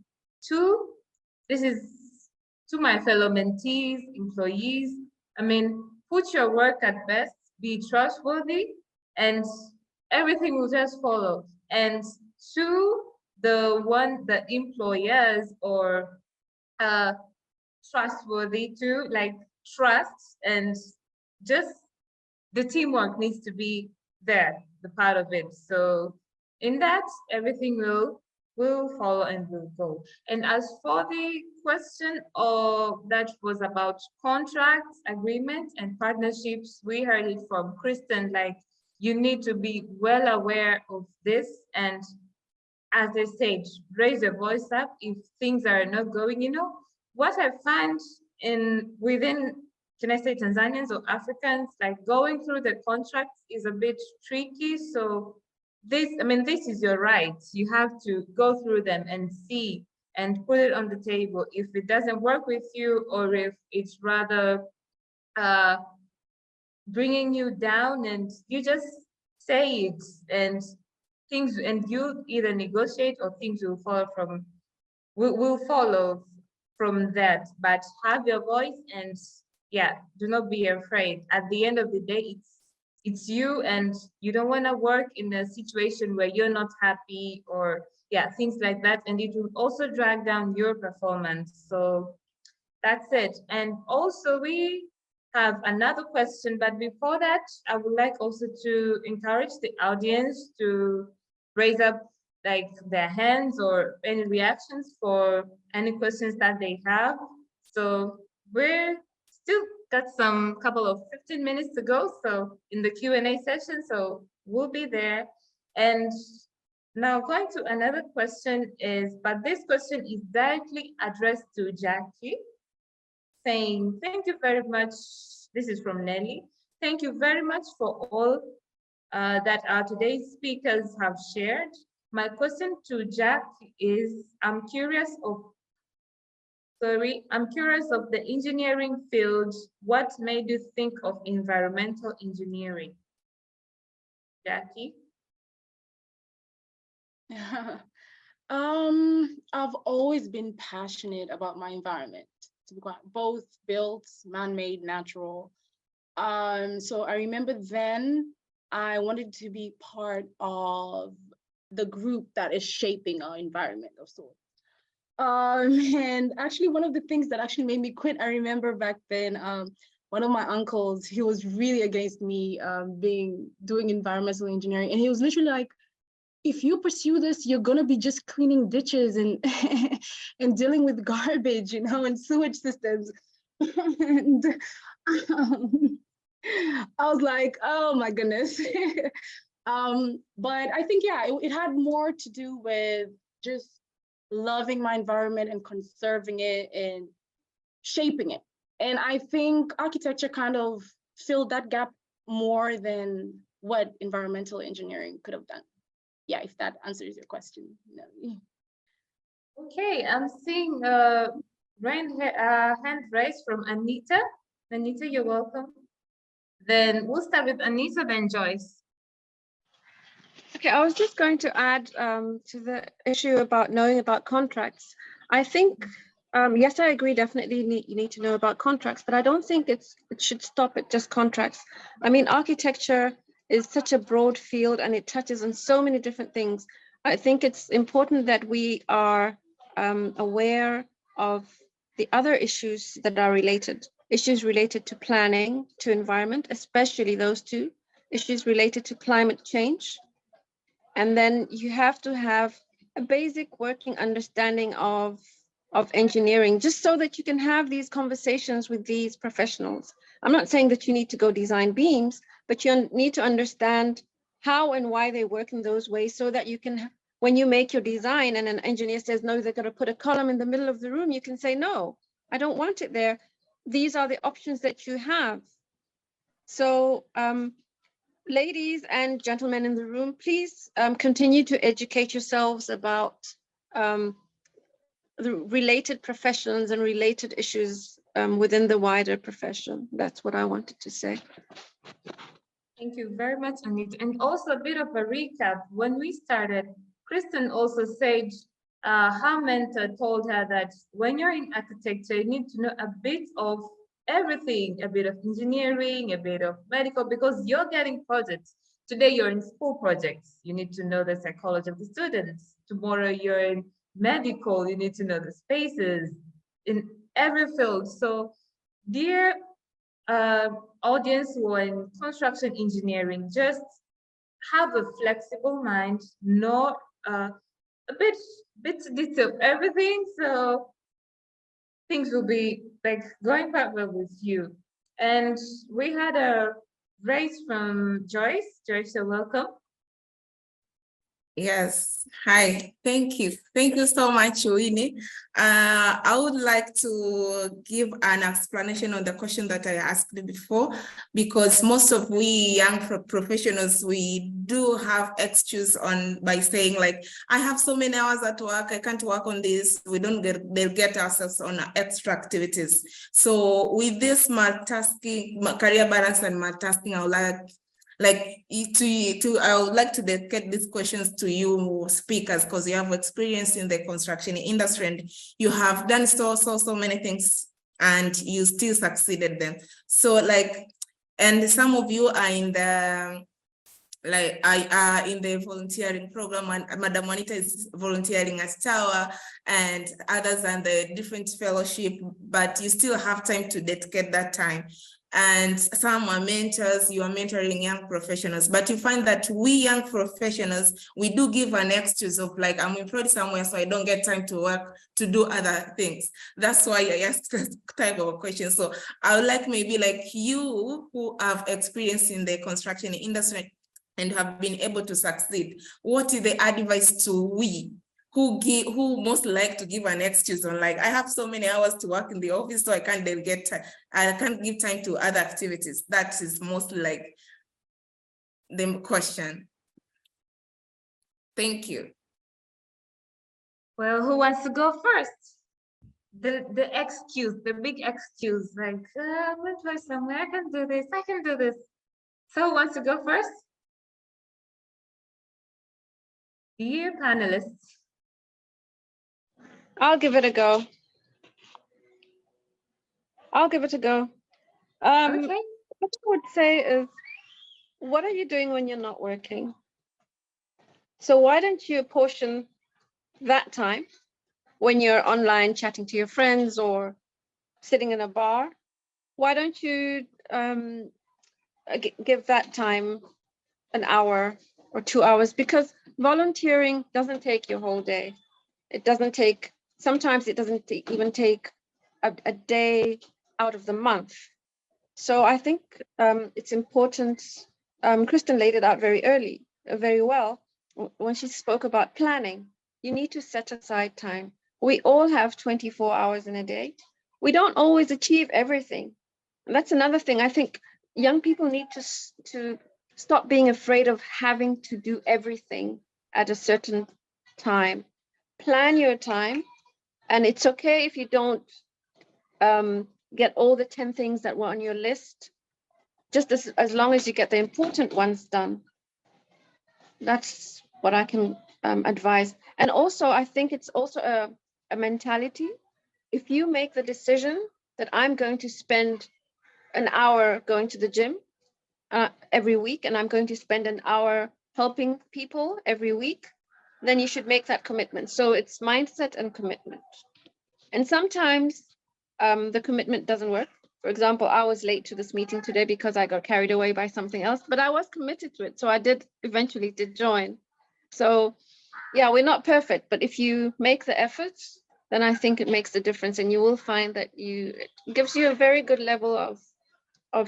to my fellow mentees, employees, I mean, put your work at best, be trustworthy, and everything will just follow. And to the employers or trustworthy too, like trust, and just the teamwork needs to be there, the part of it. So in that, everything will follow and will go. And as for the question that was about contracts, agreements, and partnerships, we heard it from Kristen, like you need to be well aware of this. And as I said, raise your voice up if things are not going, what I find within, can I say Tanzanians or Africans, like going through the contracts is a bit tricky. So this is your right. You have to go through them and see and put it on the table. If it doesn't work with you, or if it's rather bringing you down, and you just say it, and you either negotiate or things will follow from that. But have your voice, and yeah, do not be afraid. At the end of the day, it's you, and you don't want to work in a situation where you're not happy, or yeah, things like that, and it will also drag down your performance. So that's it. And also we have another question, but before that, I would like also to encourage the audience to raise up like their hands or any reactions for any questions that they have. So we're still got some couple of 15 minutes to go, so in the Q&A session, so we'll be there. And now going to another question but this question is directly addressed to Jackie, saying, thank you very much. This is from Nelly. Thank you very much for all that our today's speakers have shared. My question to Jack is, I'm curious of the engineering field. What made you think of environmental engineering? Jackie? I've always been passionate about my environment, both built, man-made, natural. So I remember then I wanted to be part of the group that is shaping our environment of sorts. And actually one of the things that actually made me quit, I remember back then, one of my uncles, he was really against me doing environmental engineering. And he was literally like, if you pursue this, you're gonna be just cleaning ditches and and dealing with garbage, and sewage systems. And I was like, oh my goodness. But I think, yeah, it had more to do with just loving my environment and conserving it and shaping it. And I think architecture kind of filled that gap more than what environmental engineering could have done. Yeah, if that answers your question. Okay, I'm seeing hand raised from Anita. Anita, you're welcome. Then we'll start with Anita, then Joyce. Okay, I was just going to add to the issue about knowing about contracts. I think, yes, I agree, definitely you need to know about contracts, but I don't think it should stop at just contracts. I mean, architecture is such a broad field and it touches on so many different things. I think it's important that we are aware of the other issues that are related, issues related to planning, to environment, especially those two, issues related to climate change. And then you have to have a basic working understanding of engineering, just so that you can have these conversations with these professionals. I'm not saying that you need to go design beams, but you need to understand how and why they work in those ways, so that you can, when you make your design and an engineer says, no, they're going to put a column in the middle of the room, you can say, no, I don't want it there. These are the options that you have. So ladies and gentlemen in the room, please continue to educate yourselves about the related professions and related issues within the wider profession. That's what I wanted to say. Thank you very much, Anita. And also a bit of a recap. When we started, Kristen also said her mentor told her that when you're in architecture, you need to know a bit of everything, a bit of engineering, a bit of medical, because you're getting projects. Today you're in school projects, you need to know the psychology of the students. Tomorrow you're in medical, you need to know the spaces in every field. So dear audience who are in construction engineering, just have a flexible mind, know a bit of everything, so things will be like going quite well with you. And we had a raise from Joyce. Joyce, you're welcome. Yes, hi, thank you. Thank you so much, Winnie. I would like to give an explanation on the question that I asked before, because most of we young professionals, we do have excuse on by saying like, I have so many hours at work, I can't work on this. We don't get ourselves on extra activities. So with this multitasking, career balance and multitasking, I would I would like to dedicate these questions to you speakers, because you have experience in the construction industry and you have done so many things and you still succeeded them. So like, and some of you are in the in the volunteering program, and Madam Juanita is volunteering at TAWAH and others and the different fellowship, but you still have time to dedicate that time. And some are mentors, you are mentoring young professionals, but you find that we young professionals, we do give an excuse of like, I'm employed somewhere, so I don't get time to work, to do other things. That's why I asked this type of a question. So I would like maybe like you who have experience in the construction industry and have been able to succeed, what is the advice to we who most like to give an excuse on like, I have so many hours to work in the office, so I can't delegate time, I can't give time to other activities. That is mostly like the question. Thank you. Well, who wants to go first? The excuse, the big excuse, like, I'm employed somewhere, I can do this, I can do this. So who wants to go first? Dear panelists. I'll give it a go. Okay. What I would say is, what are you doing when you're not working? So why don't you portion that time when you're online chatting to your friends or sitting in a bar? Why don't you give that time an hour or 2 hours? Because volunteering doesn't take your whole day. It doesn't take, sometimes it doesn't even take a day out of the month. So I think it's important. Kristen laid it out very well, when she spoke about planning. You need to set aside time. We all have 24 hours in a day. We don't always achieve everything. And that's another thing. I think young people need to stop being afraid of having to do everything at a certain time. Plan your time, and it's okay if you don't get all the 10 things that were on your list, just as long as you get the important ones done. That's what I can advise. And also, I think it's also a mentality. If you make the decision that I'm going to spend an hour going to the gym every week, and I'm going to spend an hour helping people every week, then you should make that commitment. So it's mindset and commitment. And sometimes the commitment doesn't work. For example, I was late to this meeting today because I got carried away by something else, but I was committed to it. So I eventually did join. So yeah, we're not perfect, but if you make the efforts, then I think it makes a difference, and you will find that it gives you a very good level of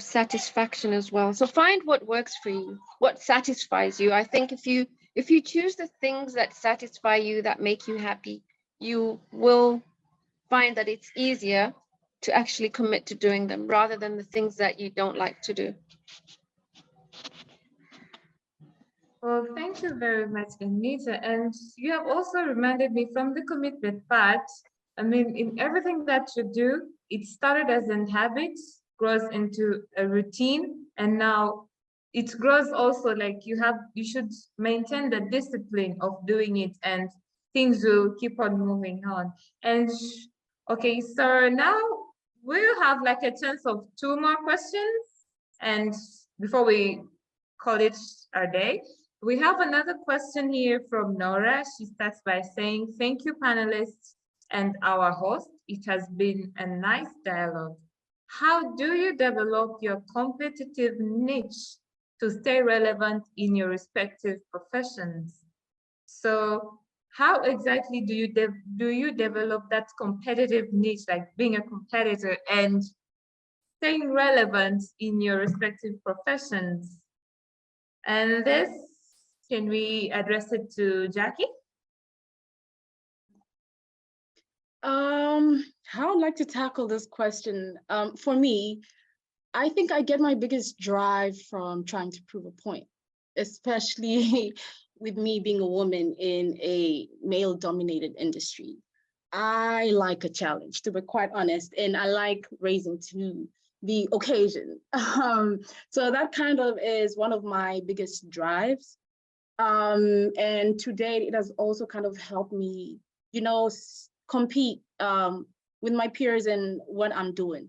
satisfaction as well. So find what works for you, what satisfies you. I think if you choose the things that satisfy you, that make you happy, you will find that it's easier to actually commit to doing them rather than the things that you don't like to do. Well, thank you very much, Anita. And you have also reminded me from the commitment part. I mean, in everything that you do, it started as an habit, grows into a routine, and now it grows also like you should maintain the discipline of doing it. And things will keep on moving on. And okay, so now we'll have like a chance of 2 more questions. And before we call it our day, we have another question here from Nora. She starts by saying, thank you, panelists and our host. It has been a nice dialogue. How do you develop your competitive niche to stay relevant in your respective professions? So how exactly do you develop that competitive niche, like being a competitor and staying relevant in your respective professions? And this, can we address it to Jackie? How I'd like to tackle this question. For me, I think I get my biggest drive from trying to prove a point, especially with me being a woman in a male-dominated industry. I like a challenge, to be quite honest, and I like raising to the occasion. So that kind of is one of my biggest drives. And to date, it has also kind of helped me, you know, compete with my peers in what I'm doing.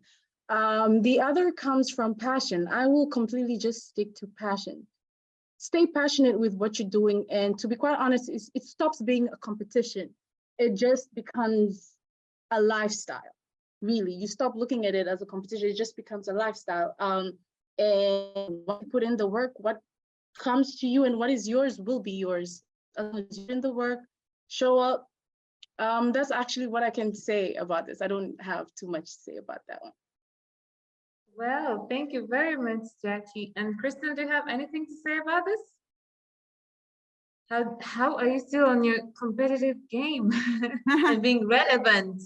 The other comes from passion. I will completely just stick to passion. Stay passionate with what you're doing. And to be quite honest, it stops being a competition. It just becomes a lifestyle, really. You stop looking at it as a competition, it just becomes a lifestyle. And when you put in the work, what comes to you and what is yours will be yours. As long as you're in the work, show up. That's actually what I can say about this. I don't have too much to say about that one. Well, thank you very much, Jackie. And Kristen, do you have anything to say about this? How are you still on your competitive game and being relevant?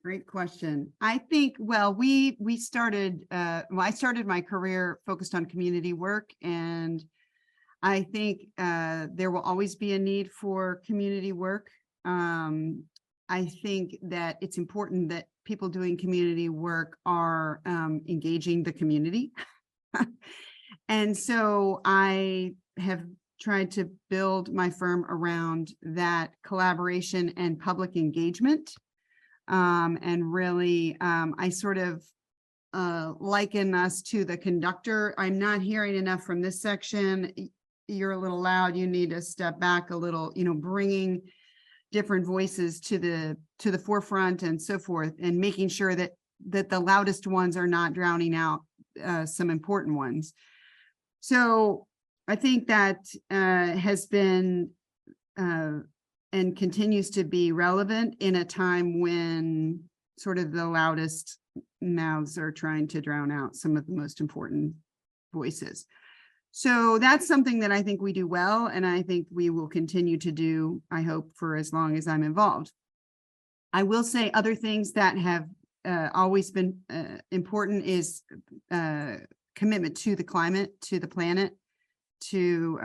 Great question. I think, well, we started, I started my career focused on community work, and I think there will always be a need for community work. I think that it's important that people doing community work are engaging the community. And so I have tried to build my firm around that collaboration and public engagement. And really, I sort of liken us to the conductor. I'm not hearing enough from this section. You're a little loud. You need to step back a little, you know, bringing different voices to the forefront and so forth, and making sure that the loudest ones are not drowning out some important ones. So I think that has been and continues to be relevant in a time when sort of the loudest mouths are trying to drown out some of the most important voices. So that's something that I think we do well, and I think we will continue to do, I hope, for as long as I'm involved. I will say other things that have always been important is commitment to the climate, to the planet, to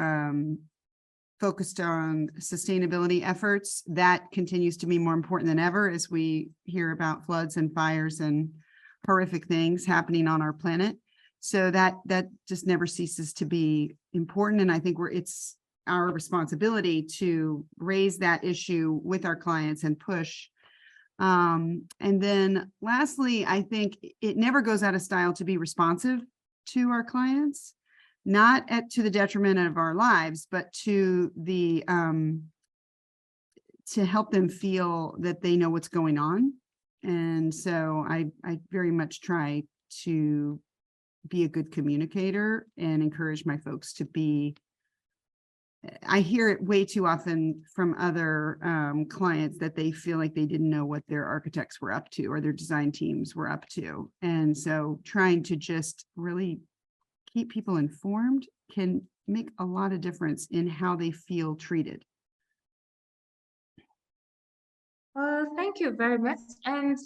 focused on sustainability efforts. That continues to be more important than ever as we hear about floods and fires and horrific things happening on our planet. So that just never ceases to be important. And I think it's our responsibility to raise that issue with our clients and push. And then lastly, I think it never goes out of style to be responsive to our clients, not to the detriment of our lives, but to the to help them feel that they know what's going on. And so I very much try to be a good communicator and encourage my folks to be. I hear it way too often from other clients that they feel like they didn't know what their architects were up to or their design teams were up to. And so trying to just really keep people informed can make a lot of difference in how they feel treated. Well, thank you very much. And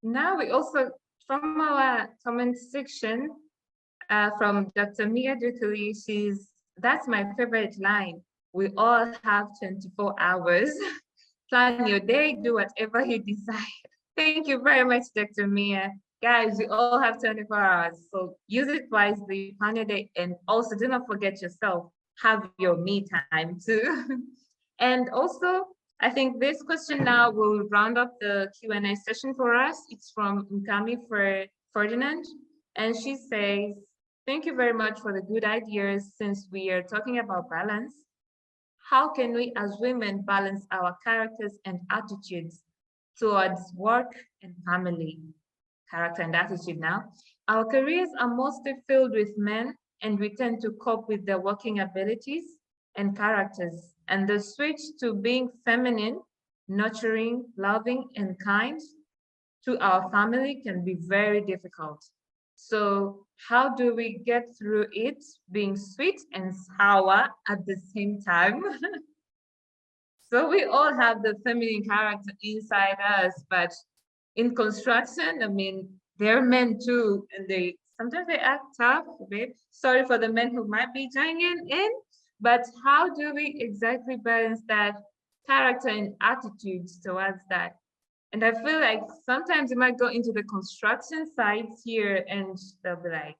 now we also, from our comment section, from Dr. Mia Dukuli, that's my favorite line. We all have 24 hours. Plan your day, do whatever you decide. Thank you very much, Dr. Mia. Guys, we all have 24 hours, so use it wisely, plan your day, and also do not forget yourself. Have your me time too. And also, I think this question now will round up the Q&A session for us. It's from Nkami Ferdinand, and she says, thank you very much for the good ideas. Since we are talking about balance, how can we as women balance our characters and attitudes towards work and family? Character and attitude now. Our careers are mostly filled with men, and we tend to cope with their working abilities and characters. And the switch to being feminine, nurturing, loving, and kind to our family can be very difficult. So how do we get through it being sweet and sour at the same time? So we all have the feminine character inside us, but in construction, I mean, they're men too, and sometimes they act tough a bit. Sorry for the men who might be joining in, but how do we exactly balance that character and attitudes towards that? And I feel like sometimes you might go into the construction sites here and they'll be like,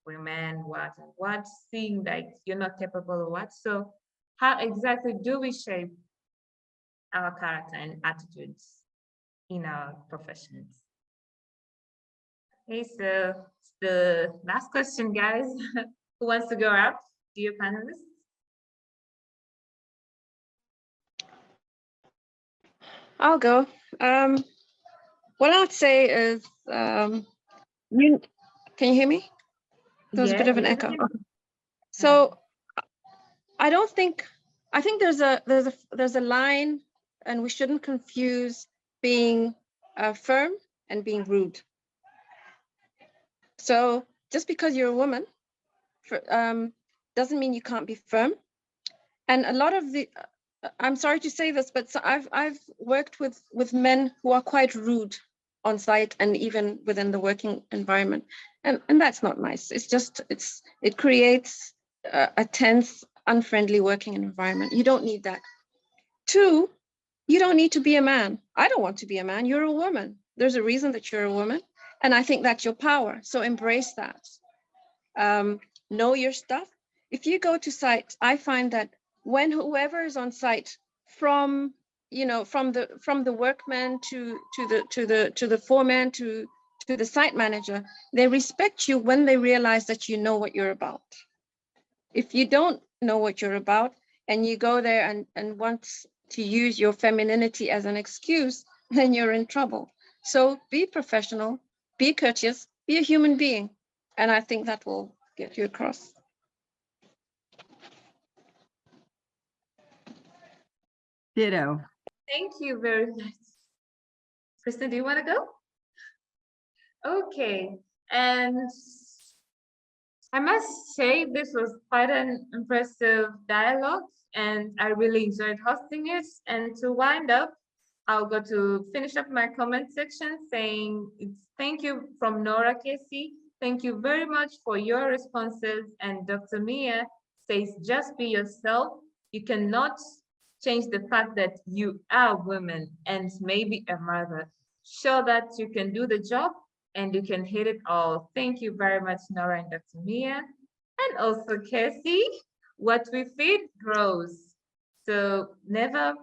women, what, seeing like you're not capable of what. So how exactly do we shape our character and attitudes in our professions? Okay, so the last question, guys. Who wants to go up? Dear panelists? I'll go. What I'd say is, can you hear me? There was a bit of an echo. Okay. So I think there's a line, and we shouldn't confuse being firm and being rude. So just because you're a woman doesn't mean you can't be firm. And a lot of the, I'm sorry to say this, but so I've worked with men who are quite rude on site and even within the working environment. And that's not nice. It's just, it creates a tense, unfriendly working environment. You don't need that. 2, you don't need to be a man. I don't want to be a man. You're a woman. There's a reason that you're a woman. And I think that's your power. So embrace that. Know your stuff. If you go to site, I find that when whoever is on site, from the workman to the foreman to the site manager, they respect you when they realize that you know what you're about. If you don't know what you're about and you go there and want to use your femininity as an excuse, then you're in trouble. So be professional, be courteous, be a human being. And I think that will get you across. Ditto. Thank you very much. Kristen, do you want to go? Okay, and I must say this was quite an impressive dialogue, and I really enjoyed hosting it. And to wind up, I'll go to finish up my comment section saying thank you from Nora Casey. Thank you very much for your responses. And Dr. Mia says, just be yourself. You cannot change the fact that you are women and maybe a mother. Show that you can do the job and you can hit it all. Thank you very much, Nora and Dr. Mia. And also Casey, what we feed grows. So never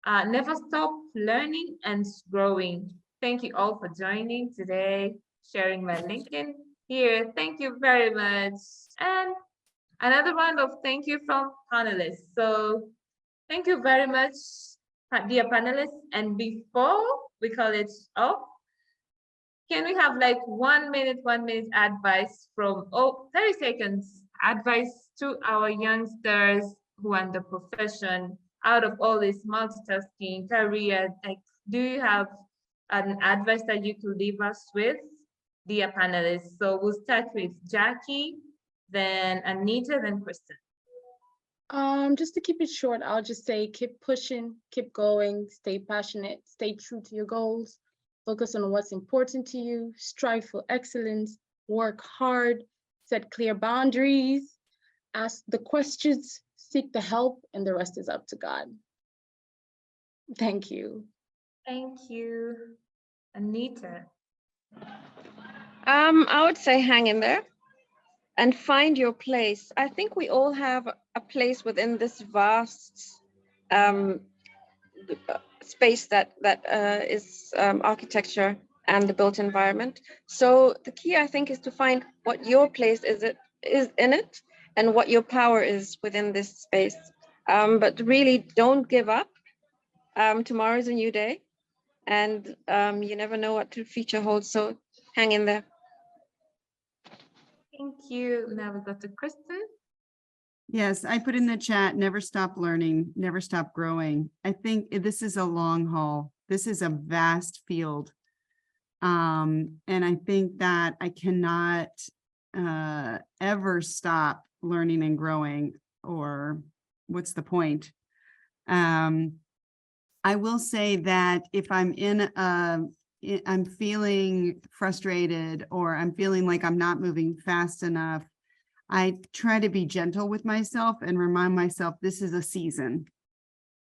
stop learning and growing. Thank you all for joining today, sharing my LinkedIn here. Thank you very much. And another round of thank you from panelists. So thank you very much, dear panelists. And before we call it off, can we have like 1 minute advice from 30 seconds advice to our youngsters who are in the profession out of all this multitasking career? Like, do you have an advice that you could leave us with, dear panelists? So we'll start with Jackie, then Anita, then Kristen. Just to keep it short, I'll just say keep pushing, keep going, stay passionate, stay true to your goals, focus on what's important to you, strive for excellence, work hard, set clear boundaries, ask the questions, seek the help, and the rest is up to God. Thank you. Thank you. Anita. I would say hang in there and find your place. I think we all have a place within this vast space that is architecture and the built environment. So the key, I think, is to find what your place is in it and what your power is within this space. But really don't give up. Tomorrow is a new day, and you never know what the future holds. So hang in there. Thank you. Now we go to Kristen. Yes, I put in the chat, never stop learning, never stop growing. I think this is a long haul. This is a vast field. And I think that I cannot ever stop learning and growing, or what's the point? I will say that if I'm I'm feeling frustrated, or I'm feeling like I'm not moving fast enough, I try to be gentle with myself and remind myself this is a season.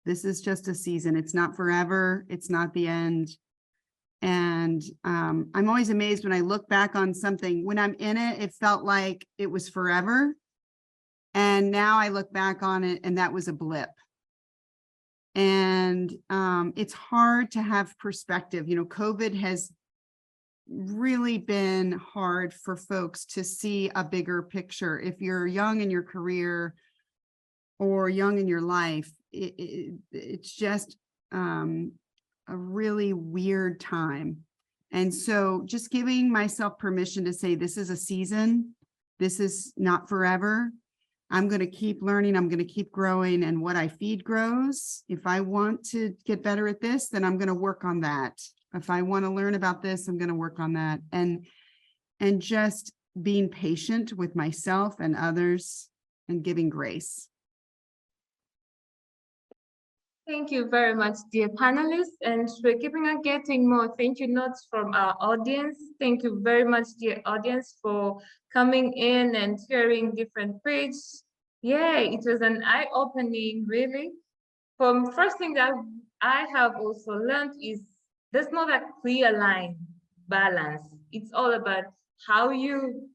This is just a season. It's not forever. It's not the end. And I'm always amazed when I look back on something. When I'm in it, it felt like it was forever. And now I look back on it and that was a blip. And it's hard to have perspective. You know, COVID has really been hard for folks to see a bigger picture. If you're young in your career or young in your life, it's just a really weird time. And so just giving myself permission to say, this is a season, this is not forever. I'm going to keep learning, I'm going to keep growing, and what I feed grows. If I want to get better at this, then I'm going to work on that. If I want to learn about this, I'm going to work on that. And just being patient with myself and others and giving grace. Thank you very much, dear panelists. And we're keeping on getting more thank you notes from our audience. Thank you very much, dear audience, for coming in and hearing different pages. Yeah, it was an eye-opening, really. First thing that I have also learned is there's not a clear line balance. It's all about how you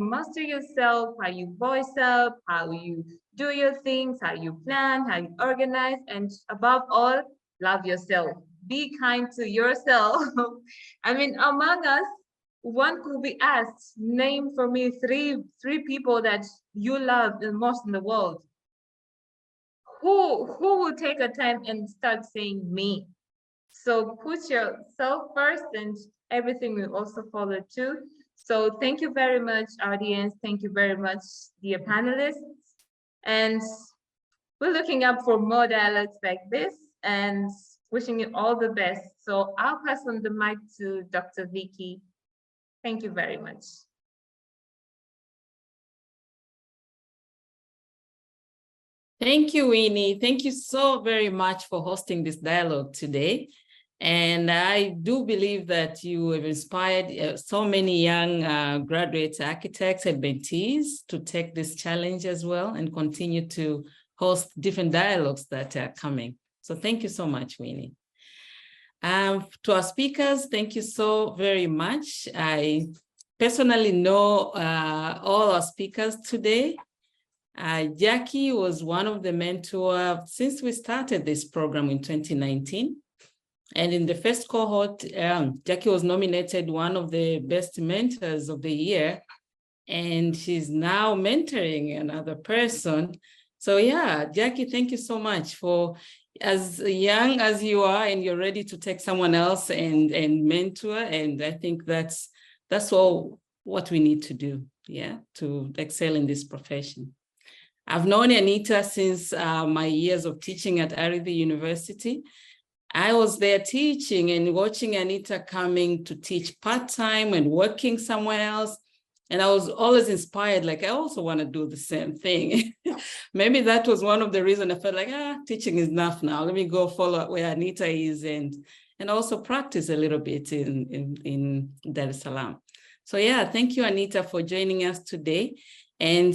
master yourself, how you voice up, how you do your things, how you plan, how you organize, and above all, love yourself. Be kind to yourself. I mean, among us, one could be asked, name for me three people that you love the most in the world. Who will take a time and start saying me? So put yourself first and everything will also follow too. So thank you very much, audience. Thank you very much, dear panelists. And we're looking up for more dialogues like this and wishing you all the best. So I'll pass on the mic to Dr. Vicky. Thank you very much. Thank you, Winnie. Thank you so very much for hosting this dialogue today. And I do believe that you have inspired so many young graduate architects and mentees to take this challenge as well and continue to host different dialogues that are coming. So thank you so much, Winnie. To our speakers, thank you so very much. I personally know all our speakers today. Jackie was one of the mentors since we started this program in 2019. And in the first cohort, Jackie was nominated one of the best mentors of the year. And she's now mentoring another person. So yeah, Jackie, thank you so much for as young as you are and you're ready to take someone else and mentor. And I think that's all what we need to do, yeah, to excel in this profession. I've known Anita since my years of teaching at Arithi University. I was there teaching and watching Anita coming to teach part-time and working somewhere else. And I was always inspired, like, I also want to do the same thing. Maybe that was one of the reasons I felt like, teaching is enough now. Let me go follow where Anita is and also practice a little bit in Dar es Salaam. So yeah, thank you, Anita, for joining us today. And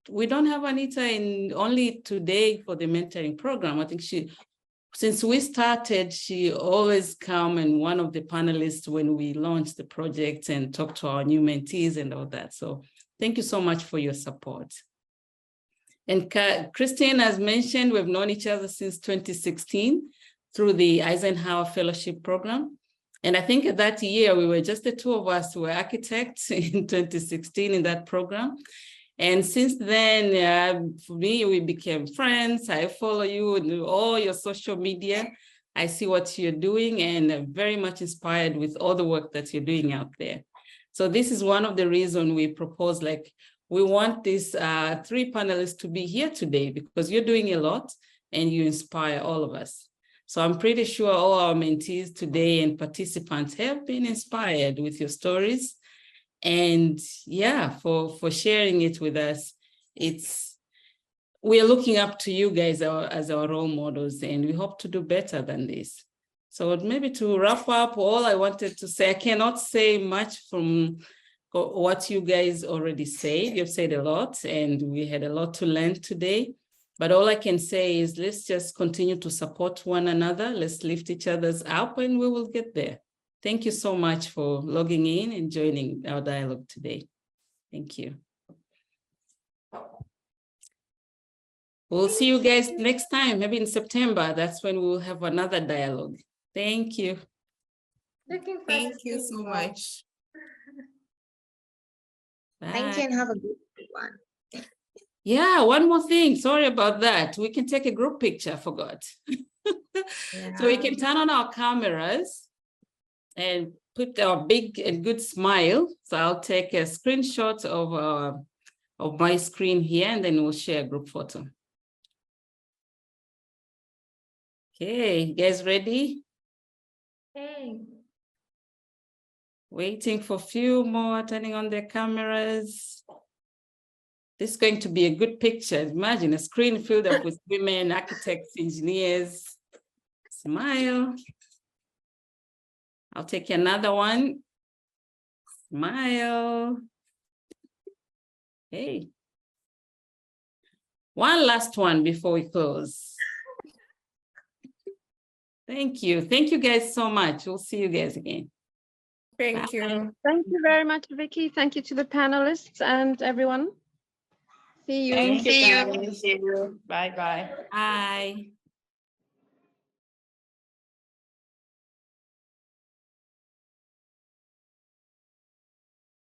we don't have Anita only today for the mentoring program. I think since we started, she always come and one of the panelists when we launched the project and talk to our new mentees and all that. So thank you so much for your support. And Christine, as mentioned, we've known each other since 2016 through the Eisenhower Fellowship Program. And I think at that year, we were just the two of us who were architects in 2016 in that program. And since then, for me, we became friends. I follow you on all your social media. I see what you're doing and I'm very much inspired with all the work that you're doing out there. So this is one of the reasons we propose, like, we want these 3 panelists to be here today because you're doing a lot and you inspire all of us. So I'm pretty sure all our mentees today and participants have been inspired with your stories. And yeah, for sharing it with us. We're looking up to you guys as our role models, and we hope to do better than this. So maybe to wrap up, all I wanted to say, I cannot say much from what you guys already said. You've said a lot, and we had a lot to learn today. But all I can say is let's just continue to support one another. Let's lift each other's up, and we will get there. Thank you so much for logging in and joining our dialogue today. Thank you. We'll see you guys next time, maybe in September. That's when we'll have another dialogue. Thank you. Thank you so much. Thank you and have a good one. Yeah, one more thing. Sorry about that. We can take a group picture, I forgot. So we can turn on our cameras and put our big and good smile. So I'll take a screenshot of my screen here, and then we'll share a group photo. Okay, you guys ready? Hey. Waiting for a few more turning on their cameras. This is going to be a good picture. Imagine a screen filled up with women, architects, engineers. Smile. I'll take another one. Smile. Hey. One last one before we close. Thank you. Thank you guys so much. We'll see you guys again. Thank you. Thank you very much, Vicky. Thank you to the panelists and everyone. See you. Thank you. Bye-bye. Bye.